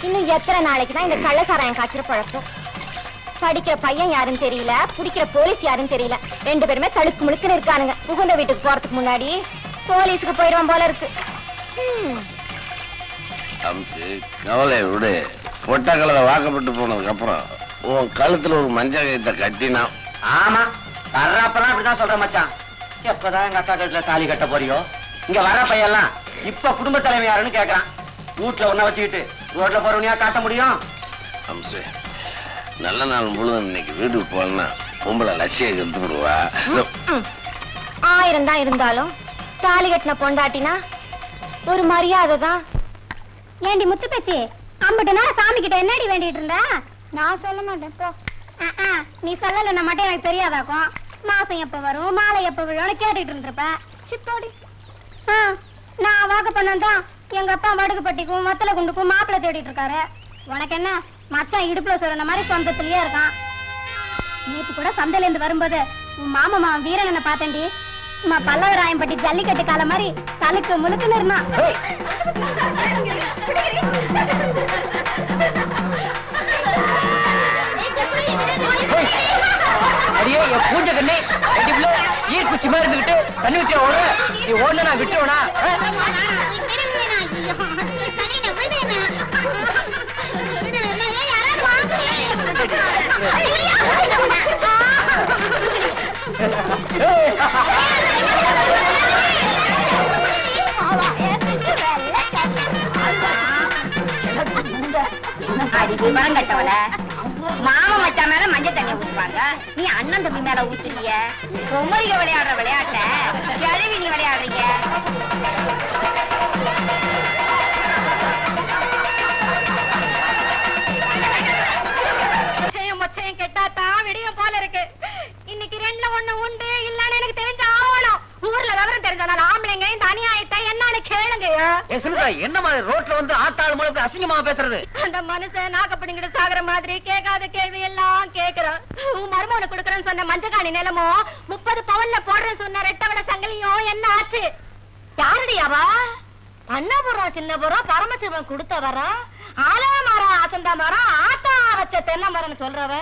இன்னும் எத்தனை நாளைக்கு தான் இந்த கள்ளசாராயம் காய்ச்சற பழக்கம்? படிக்கிற பையன் யாருன்னு தெரியல, பிடிக்கிற போலீஸ் யாருன்னு தெரியல. ரெண்டு பேருமே தழுக்கு முழுக்குன்னு இருக்கானுங்க. புகுந்த வீட்டுக்கு போறதுக்கு முன்னாடி போலீஸுக்கு போயிடுவான் போல இருக்கு. கவலை விடு. பொட்ட கலரை வாக்கப்பட்டு போனதுக்கு அப்புறம் உன் கழுத்துல ஒரு மஞ்சள் கயிற்ற கட்டினா. ஆமா, வர்றப்பெல்லாம் அப்படிதான் சொல்ற மச்சான். எப்பதான் எங்க அக்கா கழுத்துல தாலி கட்ட போறியோ? இங்க வர பையெல்லாம் இப்ப குடும்ப தலைமை யாருன்னு கேக்குறான். வீட்டுல ஒன்ன வச்சுக்கிட்டு ரோட்ல போறவனியா காட்ட முடியும்? அம்சு, நல்ல நாள் முழுவதும் இன்னைக்கு வீட்டுக்கு போனா பொம்பளை லட்சிய கெடுத்து விடுவா. 1000 தான் இருந்தாலும் தாலி கட்டின பொண்டாட்டினா ஒரு மரியாதை தான். ஏண்டி முத்து பேச்சு, அம்பட்டுனா சாமி கிட்ட என்னடி வேண்டிட்டு இருந்தா? நான் சொல்ல மாட்டேன் போ. நீ சொல்லல மட்டும் எனக்கு தெரியாதாக்கும். மாசம் எப்ப வரும், மாலை எப்ப விழும்னு கேட்டுட்டு இருந்திருப்ப. சித்தோடி நான் வாக்கு பண்ணதான் எங்க அப்பா மடுகுப்பட்டிக்கும் மத்தல குண்டுக்கும் மாப்பிள்ளை தேடிட்டு இருக்காரு. உனக்கு என்ன, மச்சான் இடுப்புல சொல்ற மாதிரி சொந்தத்திலேயே இருக்கான். நேத்து கூட சந்தையில இருந்து வரும்போது உன் மாமா வீரனை பார்த்தேன்டி. பல்லவராயம்பட்டி ஜல்லிக்கட்டு கால மாதிரி தலுக்கு முழுக்குன்னு இருந்தான். அடியே என் பூஞ்ச கண்ணி ஈர்க்குச்சி மாதிரி இருந்துகிட்டு தண்ணி ஊற்றி ஓடு. நீ ஓடுன நான் விட்டுருவனா? கட்டவல மாமா மச்சா மேல மஞ்சள் தண்ணிய ஊத்துவாங்க, நீ அண்ணன் தம்பி மேல ஊத்துறிய. பொம்மரிக விளையாடுற விளையாட்ட கிழவி நீ விளையாடுறீங்க. மச்சையும் கெட்டாத்தான் விடியும் போல இருக்கு. இன்னைக்கு 2ல 1 உண்டு இல்லன்னு எனக்கு தெரிஞ்ச ஆகணும். ஊர்ல விவரம் தெரிஞ்சனால ஆம்பளைங்க இந்த அநியாயத்தை என்னன்னு கேளுங்க. என்ன மாதிரி ரோட்ல வந்து ஆத்தாள் மூலம் அசிங்கமா பேசுறது? அந்த மனுஷன் நாகப்படிங்கிட்டு சாகுற மாதிரி கேட்காத கேள்வி எல்லாம் கேக்குறான். உன் மருமகனை கொடுக்கறேன்னு சொன்ன மஞ்சக்காணி நிலமோ 30 பவுன்ல போடுறேன்னு சொன்ன ரெட்டவட சங்கிலியும் என்ன ஆச்சு? யாருடையாவா? அண்ணபுரம் சின்னபுரம் பரமசிவன் கொடுத்த வரம், ஆலமரம் அசந்தா மரம் ஆத்தா வச்ச தென்னை மரம்னு சொல்றவ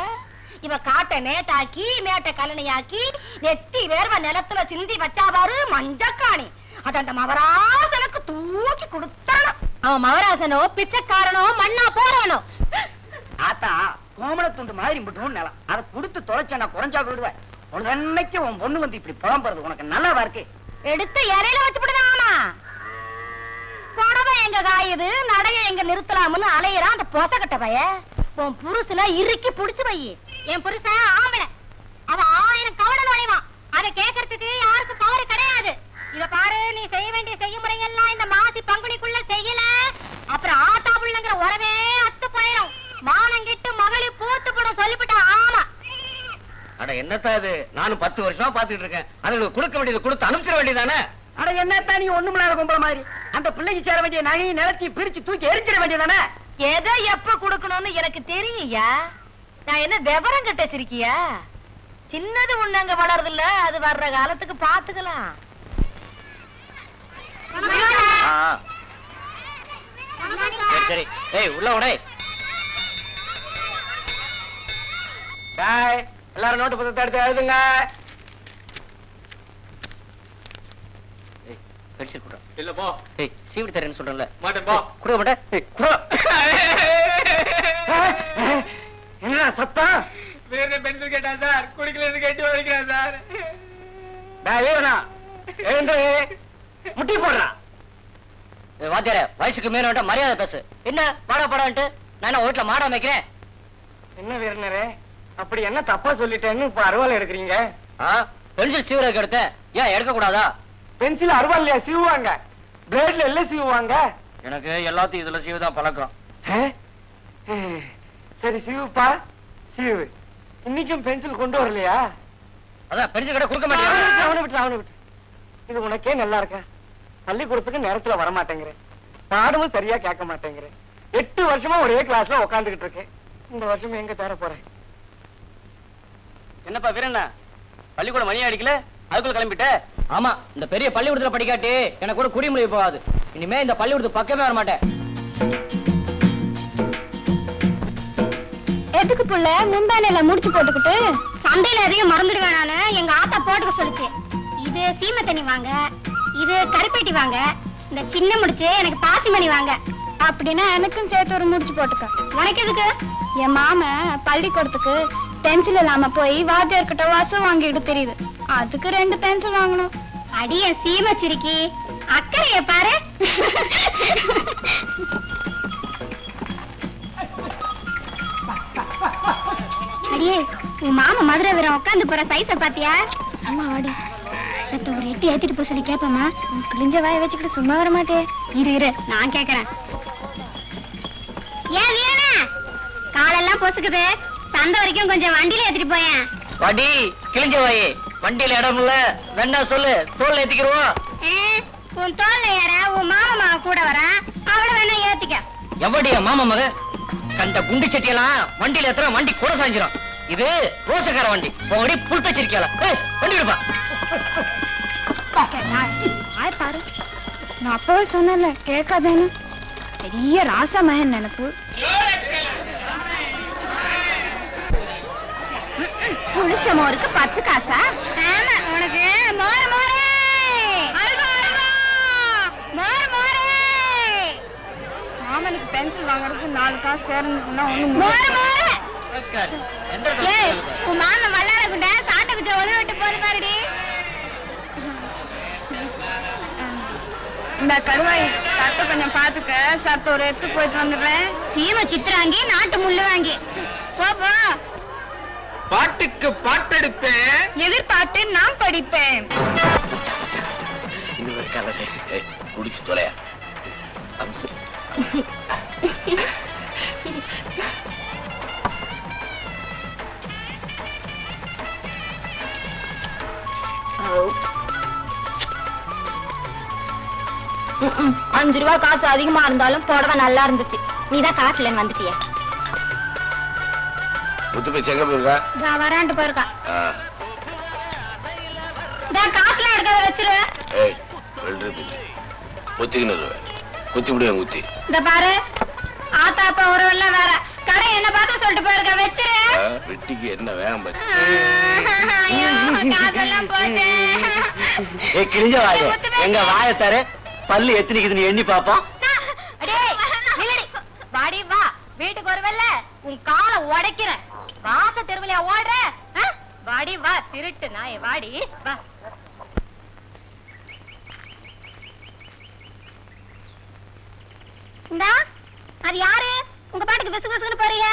இவ காட்டை மேட்டாக்கி மேட்டை கலனையாக்கி நெத்தி வேர்வ நிலத்துல சிந்தி வச்சாவாரு மஞ்சக்காணி. அது அந்த மவராசனுக்கு தூக்கி கொடுத்தானோ. அவன் மவராசனோ பிச்சைக்காரனோ மண்ணா போறவனோ. ஆத்தா கோமல துண்டு மாதிரி மட்டும் நிலம் அதை கொடுத்து தொலைச்ச நான் குறைஞ்சா விடுவேன். உனக்கு உன் பொண்ணு வந்து இப்படி புலம்புறது உனக்கு நல்லாவா இருக்கு? எடுத்து இலையில வச்சு விடுதாமா. புடவை எங்க காயுது, நடைய எங்க நிறுத்தலாம்னு அலையிறான் அந்த பொசக்கட்ட பைய. உன் புருஷனை இறுக்கி புடிச்சு வை. என் புருஷன் ஆம்பளை, அவன் 1000 கவலை நுழைவான். அதை கேட்கறதுக்கு யாருக்கும் பவர் கிடையாது. இத பாரு, நீ செய்ய வேண்டிய செய்முறை எல்லாம் இந்த மாசி பங்குனிக்குள்ள செய்யல, அப்புறம் ஆத்தா புள்ளங்கிற உறவே அத்து போயிடும். மானங்கிட்டு மகளி பூத்து போடும் சொல்லிவிட்டா. ஆமா. அட என்னத்தா இது? நானும் 10 வருஷமா பாத்துட்டு இருக்கேன். அதுங்களுக்கு கொடுக்க வேண்டியது கொடுத்து அனுப்பிச்சிட வேண்டியதானே? அட என்னத்தா நீ ஒண்ணுமில்லாத கும்பல மாதிரி அந்த பிள்ளைக்கு சேர வேண்டிய நகையை நிலத்தி பிரிச்சு தூக்கி எரிஞ்சிட வேண்டியதானே? எதை எப்ப கொடுக்கணும்னு எனக்கு தெரியுயா. நான் என்ன விவரம் கட்ட சிரிக்கியா? சின்னது ஒண்ணு அங்க வளருது இல்ல, அது வர்ற காலத்துக்கு பாத்துக்கலாம். சரி ஏய் உள்ள உடே. எல்லாரும் நோட்டு புத்தகத்தை எடுத்து எழுதுங்க. பென்சில் குடுறா. இல்ல போ. ஏய் சீவிட்டு தரேன்னு சொல்றேன்ல. மாட்டேன் போ. குடுக்க மாட்டேன். என்ன சத்தம்? வேற பென்சில் கேட்டான் சார். குடிக்கலன்னு கேட்டு வலிக்கிறான் சார். டேய் ஏவனா எழுந்து முட்டி போடுறா. வாத்தியாரே வயசுக்கு மேல வேண்டாம் மரியாதை பேசு. என்ன பாடா பாடான்ட்டு நான் வீட்டுல மாடா வைக்கிறேன். என்ன வீரனரே அப்படி என்ன தப்பா சொல்லிட்டேன்னு இப்ப அருவாள் எடுக்கிறீங்க? பென்சில் சீவுறதுக்கு எடுத்தேன், ஏன் எடுக்க கூடாதா? பென்சில் அருவாள்லையா சீவுவாங்க? பிளேட்ல எல்லாம் சீவுவாங்க. எனக்கு எல்லாத்தையும் இதுல சீவுதான் பழக்கம். சரி சீவுப்பா சீவு. இன்னைக்கும் பென்சில் கொண்டு வரலையா? அதான் பென்சில் கடை கொடுக்க மாட்டேன். அவனை விட்டு இது உனக்கே நல்லா இருக்க. பள்ளிக்கூடத்துக்கு நேரத்துல வர மாட்டேங்கிறேன், பாடமும் சரியா கேட்க மாட்டேங்கிறேன். 8 வருஷமா ஒரே கிளாஸ்ல உட்காந்துக்கிட்டு இருக்கேன். இந்த வருஷம் எங்க தேர போறேன்? என்னப்பா வீரண்ணா பள்ளிக்கூடம் மணி அடிக்கல, அதுக்குள்ள கிளம்பிட்டு? ஆமா, இந்த பெரிய பள்ளிக்கூடத்துல படிக்காட்டி எனக்கு கூட குடிமொழி போகாது. இனிமே இந்த பள்ளிக்கூடத்து பக்கமே வர மாட்டேன். எதுக்கு புள்ள முந்தானையில முடிச்சு போட்டுக்கிட்டு சந்தையில எதையும் மறந்துடுவேன் நானு. எங்க ஆத்தா போட்டுக்க சொல்லிச்சு. இது சீமை தண்ணி வாங்க, இது கருப்பேட்டி வாங்க, இந்த சின்ன முடிச்சு எனக்கு பாசிமணி வாங்க அப்படின்னா எனக்கும் சேர்த்து ஒரு முடிச்சு போட்டுக்க. உனக்கு எதுக்கு? என் மாமன் பள்ளிக்கூடத்துக்கு பென்சில் இல்லாம போய் வாத்தியார்கிட்ட வாசம் வாங்கிட்டு தெரியுது. அதுக்கு 2 பென்சில் வாங்கணும். அடிய சீமை சிரிக்கி, அக்கறைய பாரு. அடியே, உன் மாமா மதுரை வீரம் உட்காந்து போற சைஸ பாத்தியா? சும்மா ஆடு. ஒரு 8 ஏத்திட்டு போய் சொல்லி கேப்பமா. கிழிஞ்ச வாய வச்சுக்கிட்டு சும்மா வர மாட்டே. இரு நான் கேக்குறேன். ஏன் வீரனா காலெல்லாம் பொசுக்குது, சந்தை வரைக்கும் கொஞ்சம் வண்டியில ஏத்திட்டு போயேன். வண்டி கிழிஞ்ச வாயே, வண்டியில இடம் இல்ல, வேணா சொல்லு, தோல்ல ஏத்திக்கிருவோம். உன் தோல்ல ஏற உன் மாமா கூட வர, அவள வேணா ஏத்திக்க. எவடியா மாமா மக? கண்ட குண்டு சட்டியெல்லாம் வண்டியில ஏத்துற, வண்டி கூட சாஞ்சிரும். இது ரோசக்கார வண்டி. உங்கடி புழுத்த சிரிக்கல. வண்டி விடுப்பா. பாரு, நான் அப்பவே சொன்னல கேட்காதேன்னு. பெரிய ராசா மகன் நினைப்பு. புளிச்ச மோருக்கு 10 காசா? ஆமா, உனக்கு மோர் மோரே, அல்வா அல்வா, மோர் மோரே. மாமனுக்கு பென்சில் வாங்குறதுக்கு 4 காசு சேரணும்னு சொன்னா ஒண்ணு மோர் மோரே. உன் மாமன் வல்லார குண்ட சாட்டை குச்ச ஒழுங்கு விட்டு போது பாருடி. இந்த கருவாய் சட்டை கொஞ்சம் பாத்துக்க. சத்த ஒரு எடுத்து போயிட்டு வந்துடுறேன். சீமை சித்திராங்கி நாட்டு முள்ளு வாங்கி போ. பாட்டுக்கு பாட்டெடுப்பேன், எதிர்பார்த்து நான் படிப்பேன். குடிச்சு தொலையா அம்சு. $5 காசு அதிகமா இருந்தாலும் புடவை நல்லா இருந்துச்சு. நீதான் காசுலன்னு வந்துட்டிய. முத்து போய் எங்க போயிருக்கா? வரான்ட்டு போயிருக்கா. காசுல எடுக்க வச்சிரு. குத்தி விடுவேன் குத்தி. இந்த பாரு, ஆத்தா அப்பா உறவெல்லாம் வேற. கடை என்ன பார்த்து சொல்லிட்டு போயிருக்க, வச்சிரு. வெட்டிக்கு என்ன வேகம் பாரு. காசெல்லாம் போச்சு. கிழிஞ்ச வாய, எங்க வாயத்தாரு பல்லு எத்தனைக்குது நீ எண்ணி பாப்போம். வாடி வா, வீட்டுக்கு வருவல்ல உன் காலை உடைக்கிறேன். வாச தெருவிலையா ஓடுற? வாடி வா, திருட்டு நாயே, வாடி வா. இந்தா, அது யாரு? உங்க பாட்டுக்கு விசு விசுன்னு போறீங்க.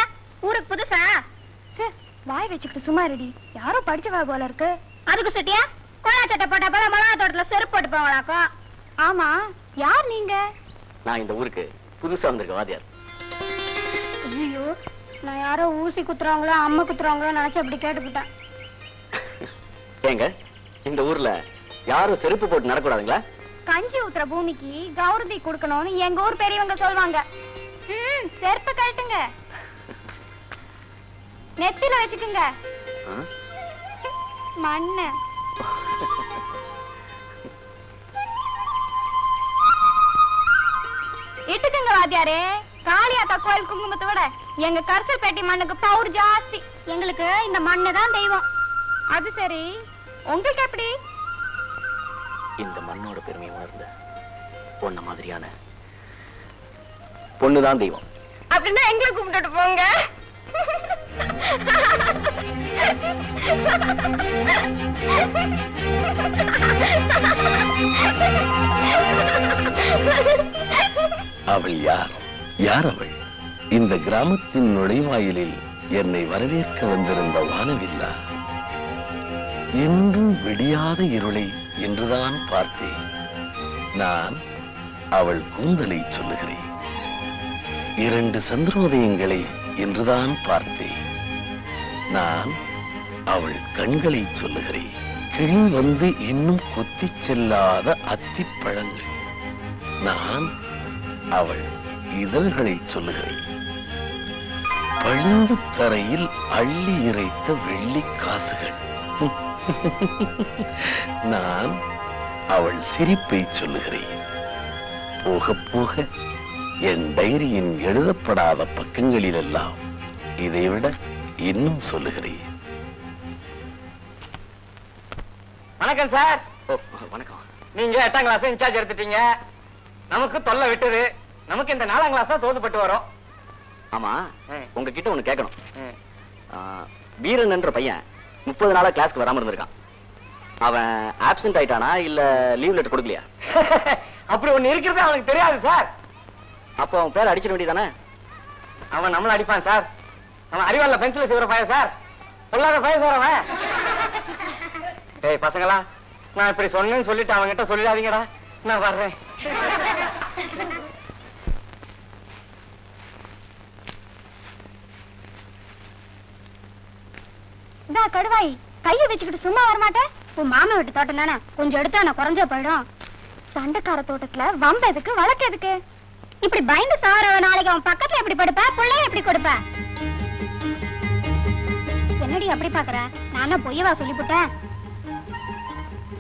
ஊருக்கு புதுசா? வாய் வச்சுக்கிட்டு சும்மா ரெடி. யாரோ படிச்சவா போல இருக்கு. அதுக்கு சுட்டியா கொள்ளா சட்டை போட்டா போல மிளகா தோட்டத்துல செருப்பு போட்டு போவலாக்கும். ஆமா, யார் நீங்க? நான் இந்த ஊருக்கு புதுசா வந்திருக்க வாத்தியார். ஐயோ, நான் யாரோ ஊசி குத்துறாங்களோ அம்மா குத்துறாங்களோ நினைச்சு அப்படி கேட்டுக்கிட்டேன். ஏங்க, இந்த ஊர்ல யாரும் செருப்பு போட்டு நடக்கூடாதுங்களா? கஞ்சி ஊத்துற பூமிக்கு கௌரதி கொடுக்கணும்னு எங்க ஊர் பெரியவங்க சொல்வாங்க. செருப்பு கழட்டுங்க, நெத்தில வச்சுக்குங்க மண்ணு. இட்டுக்குங்க வாத்தியாரே. காளியாத்தா கோயில் குங்குமத்தை விட எங்க கரிசல் பேட்டி மண்ணுக்கு பவுர் ஜாஸ்தி. எங்களுக்கு இந்த மண்ணு தான் தெய்வம். அது சரி, உங்களுக்கு எப்படி? இந்த மண்ணோட பெருமை உணர்ந்த பொண்ண மாதிரியான பொண்ணுதான் தெய்வம். அப்படின்னா எங்களை கும்பிட்டுட்டு போங்க. அவள் யார்? யார் அவள்? இந்த கிராமத்தின் நுழைவாயிலில் என்னை வரவேற்க வந்திருந்த வானவில்லா? என்றும் விடியாத இருளை என்றுதான் பார்த்தேன். நான் அவள் கூந்தலை சொல்லுகிறேன். 2 சந்திரோதயங்களை என்றுதான் பார்த்தேன். நான் அவள் கண்களை சொல்லுகிறேன். கிளி வந்து இன்னும் கொத்திச் செல்லாத அத்திப்பழங்கள். நான் அவள் இதழ்களை சொல்லுகிறேன். பளிங்கு தரையில் அள்ளி இறைத்த வெள்ளி காசுகள். நான் அவள் சிரிப்பை சொல்லுகிறேன். போக போக என் டைரியின் எழுதப்படாத பக்கங்களில் எல்லாம் இதைவிட இன்னும் சொல்லுகிறேன். வணக்கம் சார். வணக்கம். நீங்க 8ஆம் கிளாஸ் இன்சார்ஜ் எடுத்துட்டீங்க. நமக்கு தொல்லை விட்டது. நமக்கு இந்த 4ஆம் கிளாஸ் தான் தோதுப்பட்டு வரும். ஆமா, உங்ககிட்ட ஒண்ணு கேட்கணும். வீரன் என்ற பையன் 30 நாளா கிளாஸ்க்கு வராம இருந்திருக்கான். அவன் ஆப்சென்ட் ஆயிட்டானா இல்ல லீவ் லெட்டர் கொடுக்கலையா? அப்படி ஒண்ணு இருக்கிறது அவனுக்கு தெரியாது சார். அப்ப அவன் பேர் அடிச்சிட வேண்டியதானே? அவன் நம்மள அடிப்பான் சார். அவன் அறிவாள பென்சில் செய்யற பையன் சார். சொல்லாத பையன் சார் அவன். ஏய் பசங்களா, நான் இப்படி சொன்னேன்னு சொல்லிட்டு அவங்க கிட்ட சொல்லிடாதீங்கடா. நான் வர்றேன். இந்தா கடுவாய், கையை வச்சுக்கிட்டு சும்மா வரமாட்டேன். உன் மாமா வீட்டு தோட்டம் தானே, கொஞ்சம் எடுத்தா நான் குறைஞ்ச போயிடும். சண்டைக்கார தோட்டத்துல வம்ப எதுக்கு, வழக்கு எதுக்கு? இப்படி பயந்து சாவரவ நாளைக்கு அவன் பக்கத்துல எப்படி படுப்ப, பிள்ளைய எப்படி கொடுப்ப? என்னடி அப்படி பாக்குற? நானும் பொய்யவா சொல்லிவிட்டேன்.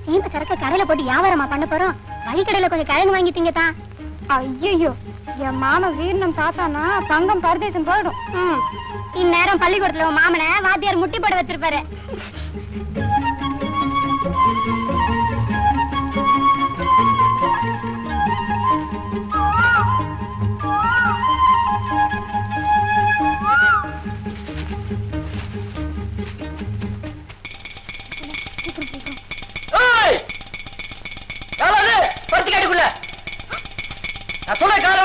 சீந்த கறக்க கரையில போட்டு வியாபாரமா பண்ண போறோம். வழிக்கடையில கொஞ்சம் கிழங்கு வாங்கி திங்கத்தான். ஐயோ, என் மாமா வீரனம் தாத்தானா தங்கம் பரதேசம் போயிடும். இந்நேரம் பள்ளிக்கூடத்துல உன் மாமனை வாத்தியார் முட்டி போட வச்சிருப்பாரு. பருத்திக்காட்டுக்குள்ள நான் சொல்ல கால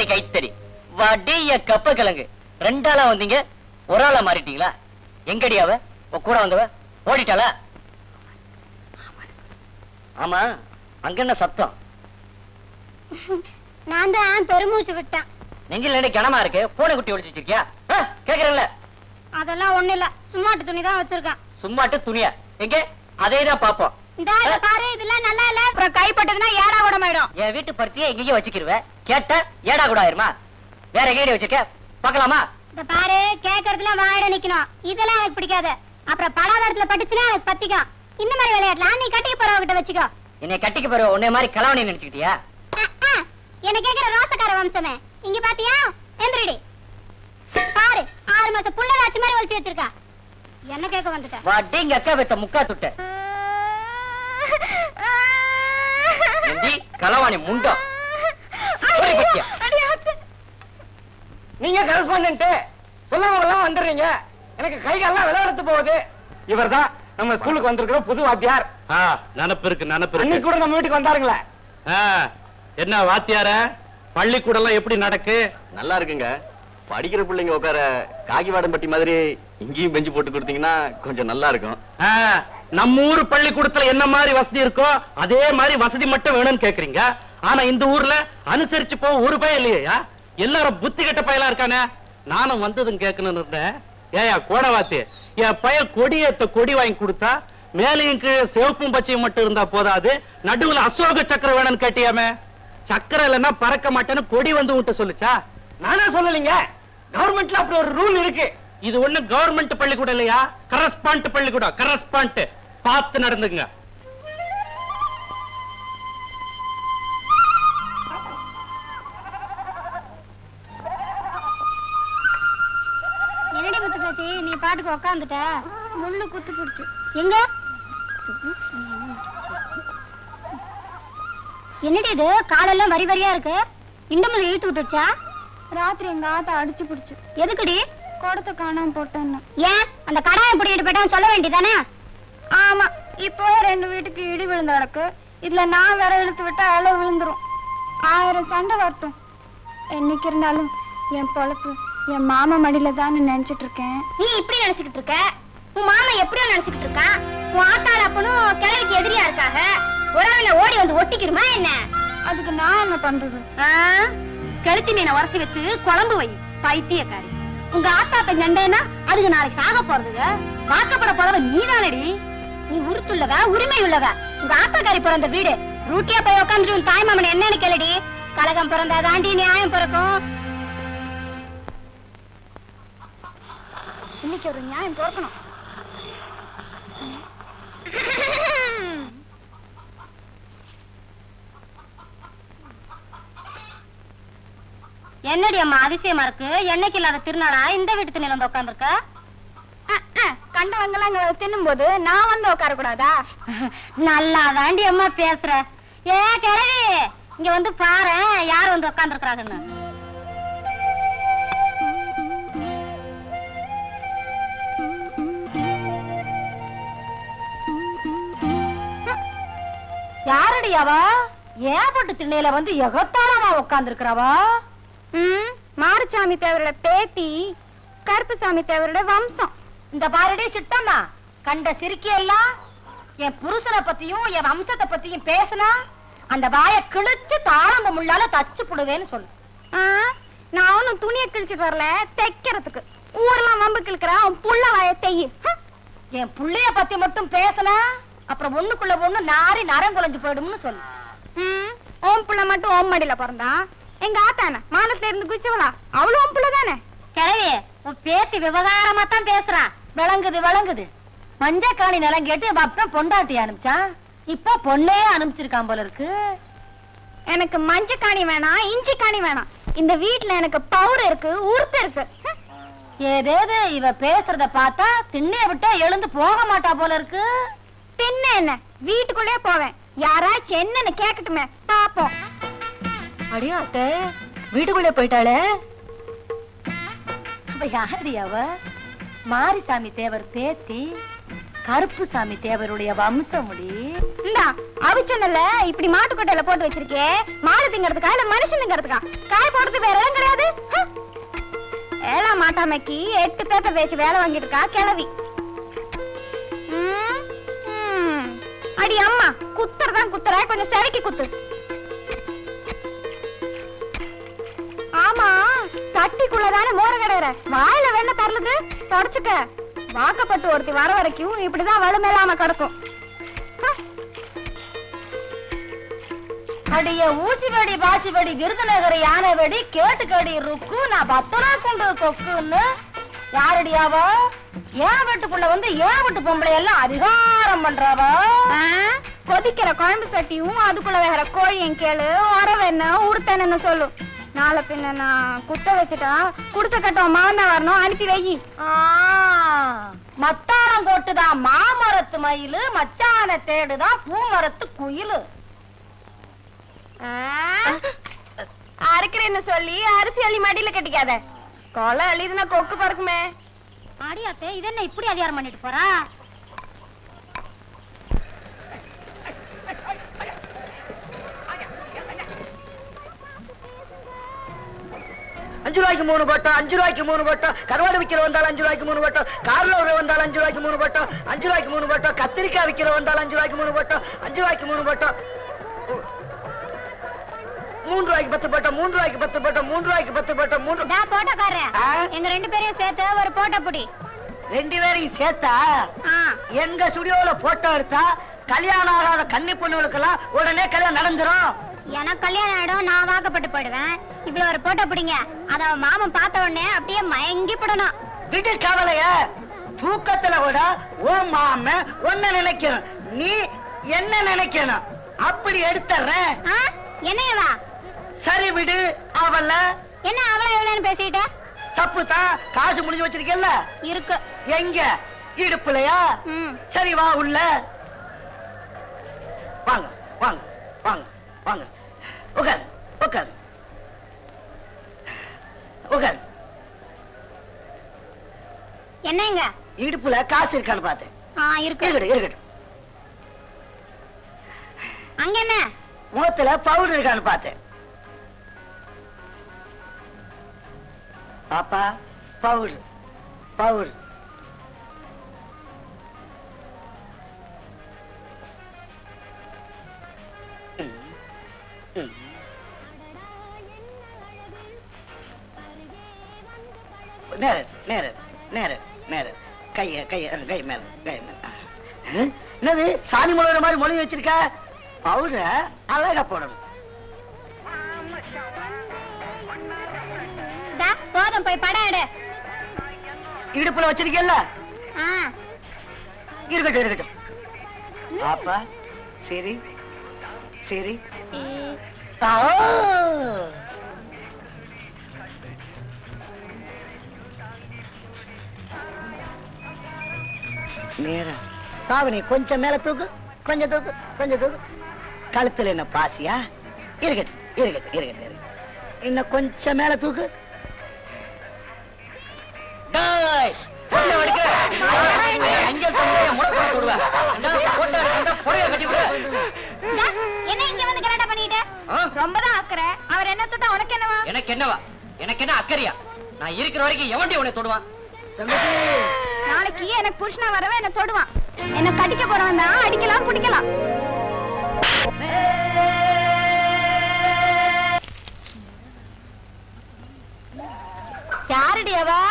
கைத்தறி வடிய கப்ப கிழங்கு. 2 ஆளா வந்தீங்க, ஒரு ஆளா மாறிட்டீங்களா? எங்கடி அவ கூட வந்தவ ஓடிட்டாளா? ஆமா, அங்க என்ன சத்தம்? நான் தான் பெருமூச்சு விட்டேன். நெஞ்சில் நினை கனமா இருக்கு. பூனை குட்டி ஒழிச்சு வச்சிருக்கியா? கேக்குறேன்ல. அதெல்லாம் ஒண்ணு இல்ல, சும்மாட்டு துணி தான் வச்சிருக்கேன். சும்மாட்டு துணியா? எங்க அதேதான் பாப்போம். இந்த பாரு, இதெல்லாம் நல்லா இல்ல. அப்புறம் கைப்பட்டதுன்னா ஏடா கூட ஆயிடும். என் வீட்டு பருத்தியை எங்கேயும் வச்சுக்கிருவ. கேட்ட ஏடா கூட ஆயிருமா? வேற எங்கேயும் வச்சிருக்க பாக்கலாமா? இந்த பாரு, கேக்குறதுல வாயிட நிக்கணும். இதெல்லாம் எனக்கு பிடிக்காது. அப்புறம் படாதத்துல பட்டுச்சுன்னா எனக்கு பத்திக்கும். இந்த மாதிரி விளையாடலாம். நீ கட்டிக்க போறவகிட்ட வச்சுக்கோ. என்னை கட்டிக்க போற உன்னை மாதிரி கலவணி நினைச்சுக்கிட்டியா? என்ன கேக்குற ரோசக்கார வம்சமே. இங்க பாத்தியா? எந்திரடி பாரு, 6 மாசம் புள்ள வாச்சு மாதிரி ஒழிச்சு வச்சிருக்கா. என்ன கேட்க வந்துட்ட? வாடிங்க அக்கா வெத்த முக்கா துட்ட கலவாணி முண்டம். நீங்க கரஸ்பாண்டன்ட் சொல்லாமலாம் வந்துடுறீங்க. எனக்கு கை காலெல்லாம் விளையாடுத்து போகுது. இவர்தான் நம்ம ஸ்கூலுக்கு வந்திருக்கிற புது வாத்தியார். நினப்பு இருக்கு, நினப்பு இருக்கு. அன்னைக்கு கூட நம்ம வீட்டுக்கு வந்தாருங்களே. என்ன வாத்தியார, பள்ளிக்கூடம் எல்லாம் எப்படி நடக்கு? நல்லா இருக்குங்க. படிக்கிற பிள்ளைங்க உட்கார காகிவாடம் பட்டி மாதிரி இங்கேயும் பெஞ்சு போட்டு கொடுத்தீங்கன்னா கொஞ்சம் நல்லா இருக்கும். நம்ம ஊர் பள்ளிக்கூடத்துல என்ன மாதிரி வசதி இருக்கோ அதே மாதிரி வசதி மட்டும் வேணும்னு கேக்குறீங்க. ஆனா இந்த ஊர்ல அனுசரிச்சு போக ஒரு பயம் இல்லையா? எல்லாரும் புத்தி கெட்ட பயலா இருக்கானே. நானும் வந்ததும் கேட்கணும்னு இருந்தேன். ஏயா கோடவாத்தி, என் பையன் கொடியேத்த கொடி வாங்கி கொடுத்தா மேலையும் கீழே சிவப்பும் பச்சையும் மட்டும் இருந்தா போதாது, நடுவுல அசோக சக்கரம் வேணும்னு கேட்டியாமே. சக்கரம் இல்லைன்னா பறக்க மாட்டேன்னு கொடி வந்து உன்ட்ட சொல்லுச்சா? நானே சொல்லலீங்க. கவர்மெண்ட்ல அப்படி ஒரு ரூல் இருக்கு. இது ஒண்ணு கவர்மெண்ட் பள்ளிக்கூடம் இல்லையா, கரஸ்பாண்ட் பள்ளிக்கூடம். கரஸ்பாண்ட் பார்த்து நடந்துங்க. என்னடி முத்து பேச்சு, நீ பாட்டுக்கு உக்காந்துட்ட. முள்ளு குத்து பிடிச்சு எங்க? என்னடி இது காலெல்லாம் வரி வரியா இருக்கு? இந்த மாதிரி இழுத்து விட்டுடுச்சா? ராத்திரி எங்க ஆத்தா அடிச்சு பிடிச்சு. எதுக்குடி? குடத்தை காணாம போட்டேன்னு. ஏன் அந்த கடாயம் பிடிக்கிட்டு போயிட்டான்னு சொல்ல வேண்டியதானே? ஆமா, இப்போ 2 வீட்டுக்கு இடி விழுந்த கிடக்கு. இதுல நான் வேற இழுத்து விட்டா அளவு விழுந்துரும். 1000 சண்டை வரட்டும். என்னைக்கு இருந்தாலும் என் பொழப்பு என் மாமா மடியில தான் நினைச்சிட்டு இருக்கேன். நீ இப்படி நினைச்சுக்கிட்டு இருக்க? உன் மாமா எப்படியோ நினைச்சுக்கிட்டு இருக்கான். உன் ஆத்தாள் அப்பனும் கிழவிக்கு எதிரியா இருக்காக. உறவுல ஓடி வந்து ஒட்டிக்கிடுமா என்ன? அதுக்கு நான் என்ன பண்றது? கழுத்தி மீனை உரசி வச்சு குழம்பு வை, பைத்தியக்காரி. உங்க ஆத்தாப்ப சண்டைன்னா அதுக்கு நாளைக்கு சாக போறதுங்க. வாக்கப்பட போறவ நீதானடி. நீ உருத்துள்ளவ, உரிமை உள்ளவ. உங்க ஆத்தாக்காரி பிறந்த வீடு. ரூட்டியா போய் உட்காந்துட்டு உன் தாய் மாமன் என்னன்னு கேளடி. கலகம் பிறந்தா தாண்டி நியாயம் பிறக்கும். இன்னைக்கு ஒரு நியாயம் பிறக்கணும். என்னடி அம்மா அதிசயமா இருக்கு? என்னைக்கு இல்லாத திருநாளா இந்த வீட்டு திண்ணையில வந்து உட்காந்துருக்க? கண்டவங்கெல்லாம் இங்க தின்னும் போது நான் வந்து உட்கார கூடாதா? நல்லா தாண்டி அம்மா பேசுற. ஏ கிழவி, இங்க வந்து பாரு யார் வந்து உட்காந்துருக்காங்கன்னு. யாரடி அவ? ஏப்பட்டு திண்ணையில வந்து எகத்தாளமா உட்கார்ந்து இருக்கிறவா? மாரசாமி தேவரோட பேத்தி, கருப்புசாமி தேவரோட வம்சம். இந்த பாரடி சித்தம்மா, கண்ட சிரிக்கி எல்லாம் என் புருஷனை பத்தியும் என் வம்சத்தை பத்தியும் பேசினா அந்த வாய கிழிச்சு தாளம்ப முள்ளால தச்சு புடுவேன்னு சொல்லு. நான் ஒன்னும் துணியை கிழிச்சிட்டு வரல, தைக்கிறதுக்கு. ஊரெல்லாம் வம்பு கிழக்குறான் புள்ள வாய தெய்யு. என் புள்ளைய பத்தி மட்டும் பேசினா அப்புறம் ஒண்ணுக்குள்ள ஒண்ணு நாரி நரம் குலைஞ்சு போயிடும்னு சொல்லு. ஓம் புள்ள மட்டும் ஓம் மடியில பிறந்தான். எங்க ஆத்தான மானத்துல இருந்து குச்சவளா? அவளும் ஓம் புள்ள தானே. கிழவி, உன் பேத்தி விவகாரமா தான் பேசுறா. விளங்குது விளங்குது. மஞ்சக்காணி நிலம் கேட்டு அப்பன் பொண்டாட்டி அனுப்பிச்சான். இப்ப பொண்ணையே அனுப்பிச்சிருக்கான் போல இருக்கு. எனக்கு மஞ்சக்காணி வேணாம், இஞ்சி காணி வேணாம். இந்த வீட்டுல எனக்கு பவுர் இருக்கு, உறுப்பு இருக்கு. ஏதேது இவ பேசுறத பார்த்தா திண்ணைய விட்டா எழுந்து போக மாட்டா போல இருக்கு. பின்ன என்ன, வீட்டுக்குள்ளே போவேன். யாராச்சும் என்னன்னு கேட்கட்டுமே பாப்போம். அடியாத்த வீட்டுக்குள்ளே போயிட்டாளே. யாரடி அவ? மாரிசாமி தேவர் பேத்தி, கருப்புசாமி தேவருடைய வம்சமுடி. இந்தா அவிச்சனல்ல இப்படி மாட்டுக்கொட்டையில போட்டு வச்சிருக்கே. மாடு திங்கிறதுக்கா இல்ல மனுஷன் திங்கிறதுக்கா? காய் போடுறது வேற இடம் கிடையாது. ஏழா மாட்டாமைக்கு 8 பேப்பர் வச்சு வேலை வாங்கிட்டு இருக்கா கிழவி. அடி அம்மா, குத்துறதான் குத்துற, கொஞ்சம் செவக்கி குத்து. ஆமா, சட்டிக்குள்ளதானே மோர கிடையாது. வாயில வெண்ண தரலுது, தொடச்சுக்க. வாக்கப்பட்டு ஒருத்தி வர வரைக்கும் இப்படிதான் வலுமேலாம கிடக்கும். அடிய ஊசி வெடி பாசி வெடி விருதுநகர் யானை வெடி கேட்டு கடி ருக்கு நான் 10 ரூபா கொண்டு கொக்குன்னு. யாரடியாவா? ஏன் வீட்டுக்குள்ள வந்து ஏன் வீட்டு பொம்பளை எல்லாம் அதிகாரம் பண்றாவா? கொதிக்கிற குழம்பு சட்டியும் அதுக்குள்ள வேற கோழியும் கேளு. உறவென்ன உருத்தன்னு சொல்லு. நாளை பின்ன நான் குத்த வச்சுட்டா குடுத்த கட்டம் மாந்தா வரணும், அனுப்பி வை. மத்தானம் போட்டுதான் மாமரத்து மயிலு, மச்சான தேடுதான் பூமரத்து குயிலு. அரைக்கிறேன்னு சொல்லி அரிசி அள்ளி மடியில கட்டிக்காத. கொலை அள்ளிதுன்னா கொக்கு பறக்குமே. அடியாத்தே, இது என்ன இப்படி அதிகாரம் பண்ணிட்டு போறா? 5 ரூபாய்க்கு 3 பட்டம், 5 ரூபாய்க்கு 3 பட்டம். கருவாடு விக்கிற வந்தாலும் 5 ரூபாய்க்கு 3 பட்டம். கார்ல வந்தாலும் 5 ரூபாய்க்கு 3 பட்டம். 5 ரூபாய்க்கு 3 பட்டம். கத்திரிக்காய் விக்கிற வந்தாலும் 5 ரூபாய்க்கு 3 பட்டம். 5 ரூபாய்க்கு 3 பட்டம். 3 ரூபாய்க்கு 10 பட்டம். 3 ரூபாய்க்கு 10 பட்டம். 3 ரூபாய்க்கு 10 பட்டம். 3 டா போட்டோக்காரன், எங்க 2 பேரையும் சேர்த்து ஒரு போட்டோ புடி. 2 பேரையும் சேர்த்தா எங்க ஸ்டுடியோல போட்டோ எடுத்தா கல்யாணம் ஆகாத கன்னி பொண்ணுகளுக்கெல்லாம் உடனே கல்யாணம் நடந்துரும். எனக்கு கல்யாணம் ஆயிடும், நான் வாக்கப்பட்டு போயிடுவேன். இவ்வளவு ஒரு போட்டோ பிடிங்க. அத மாமன் பார்த்த உடனே அப்படியே மயங்கி போடணும். விடு கவலைய, தூக்கத்துல கூட ஓ மாம ஒன்ன நினைக்கணும், நீ என்ன நினைக்கணும். அப்படி எடுத்துறேன். என்னவா? சரி விடு. அவள என்ன அவள எவ்வளவுன்னு பேசிட்ட? தப்புதான். காசு முடிஞ்சு வச்சிருக்கல இருக்கு. எங்க? இடுப்புலையா? சரி வா உள்ள. வாங்க வாங்க வாங்க வாங்க. உட்கார் உட்கார் உட்கார். என்னங்க? இடுப்புல காசு இருக்கான்னு பார்த்தேன். இருக்கட்டும் இருக்கட்டும். அங்க என்ன? முகத்துல பவுடர் இருக்கான்னு பார்த்தேன். பாப்பா பவுடர் பவுடர். நேரு நேரு நேரு நேரு கைய கைய கை மேல கை மேல. என்னது சாணி முழுகிற மாதிரி மொழி வச்சிருக்க? பவுடர அழகா போடணும். போதும் போய் படம் எடு. இடுப்புல வச்சிருக்கல? இருக்கட்டும் இருக்கட்டும். பாப்பா சரி சரி. நேரா தாவணி கொஞ்சம் மேல தூக்கு, கொஞ்சம் தூக்கு, கொஞ்சம் தூக்கு. கழுத்துல என்ன பாசியா? இருக்கட்டும் இருக்கட்டும் இருக்கட்டும். இன்னும் கொஞ்சம் மேல தூக்கு. என்ன இங்க வந்து கலாட்டா பண்ணிட்டு ரொம்பதான் அக்கறை. அவர் என்ன தொட்டா உனக்கு என்னவா? எனக்கு என்னவா? எனக்கு என்ன அக்கறையா? நான் இருக்கிற வரைக்கும் எவன்டி உன்னை தொடுவான்? நாளைக்கு எனக்கு புருஷனா வரவே என்ன தொடுவான். என்ன கடிக்க போறான் தான், அடிக்கலாம் பிடிக்கலாம். யாருடையவா?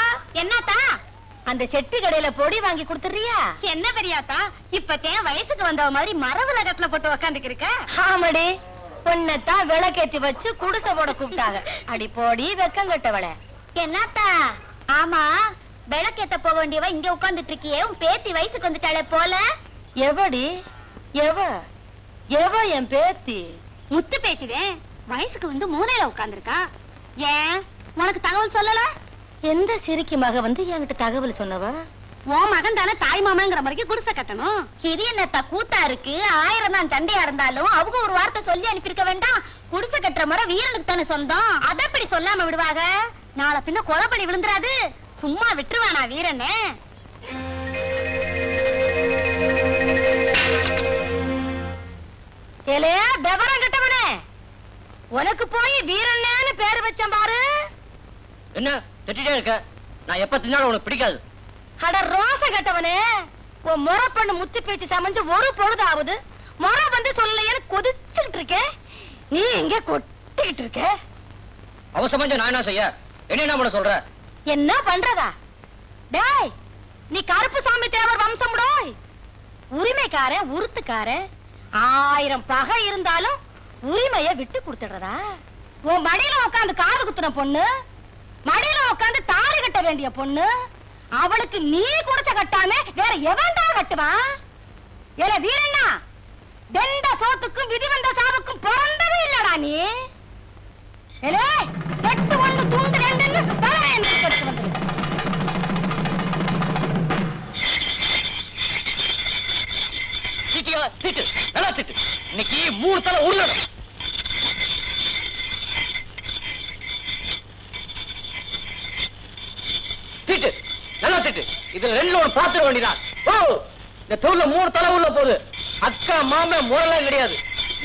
என்னத்தா? அந்த செட்டு கடையில பொடி வாங்கி கொடுத்துறியா? என்ன பெரியாத்தா, இப்பத்தேன் வயசுக்கு வந்தவ மாதிரி மரவுல கட்டுல போட்டு உக்காந்துக்கு இருக்க. ஆமாடி, பொண்ணத்தான் விளக்கேத்தி வச்சு குடிசை போட கூப்பிட்டாங்க. அடி போடி வெக்கம் கட்டவள. என்னத்தா? ஆமா, விளக்கேத்த போக வேண்டியவ இங்க உட்கார்ந்துட்டு இருக்கியே, உன் பேத்தி வயசுக்கு வந்துட்டாளே போல. எவடி? எவ எவ என் பேத்தி? முத்து பேச்சுதேன். வயசுக்கு வந்து மூலையில உட்கார்ந்துருக்கா. ஏன் உனக்கு தகவல் சொல்லல? எந்த சிரிக்கி மக வந்து என்கிட்ட தகவல் சொன்னவ? உன் மகன் தானே தாய் மாமங்கிற மாதிரி குடிசை கட்டணும். இது என்னத்த கூத்தா இருக்கு? 1000 தான் சண்டையா இருந்தாலும் அவங்க ஒரு வார்த்தை சொல்லி அனுப்பியிருக்க வேண்டாம். குடிசை கட்டுற முறை வீரனுக்கு தானே சொந்தம். அத அப்படி சொல்லாம விடுவாங்க? நாளை பின்ன கொலைப்பலி விழுந்துராது. சும்மா விட்டுருவானா வீரனே? ஏலே விவரம் கட்டவனே, உனக்கு போய் வீரன்னு பேரு வச்சேன் பாரு. என்ன திட்டிட்டே இருக்க? நான் எப்ப தின்னாலும் உனக்கு பிடிக்காது. அட ரோச கட்டவனே, உன் முறை பண்ணு முத்தி பேச்சு சமைஞ்சு ஒரு பொழுது ஆகுது. முறை வந்து சொல்லலையேன்னு கொதிச்சுக்கிட்டு இருக்க. நீ எங்க கொட்டிக்கிட்டு இருக்க? அவ சமைஞ்ச நான் என்ன செய்ய? என்ன பண்ண சொல்ற? என்ன பண்றதா? டேய், நீ கருப்பு சாமி தேவர் வம்சம்டோய். உரிமைக்காரன் உருத்துக்காரன் 1000 பகை இருந்தாலும் உரிமைய விட்டு கொடுத்துடுறதா? உன் மடியில உட்காந்து காது குத்துன பொண்ணு, மடியில உட்காந்து தாலி கட்ட வேண்டிய பொண்ணு, அவளுக்கு நீ கொடுத்த கட்டாம வேற எவன்டா கட்டுவான்? ஏல வீரண்ணா, வெந்த சோத்துக்கும் விதி வந்த சாவுக்கும் பிறந்தவே இல்லடா நீ. ஏலே வெட்டு ஒண்ணு துண்டு ரெண்டுன்னு தலை எந்திரிச்சு வந்து திட்டியா? திட்டு, நல்லா திட்டு. இன்னைக்கு 3 தலை உருளணும். திட்டு, நல்லா திட்டு. இதுல 2 ஒண்ணு பாத்துட வேண்டியதான். ஓ, இந்த தோல்ல 3 தலை உள்ள போகுது. அக்கா மாம முறைலாம் கிடையாது.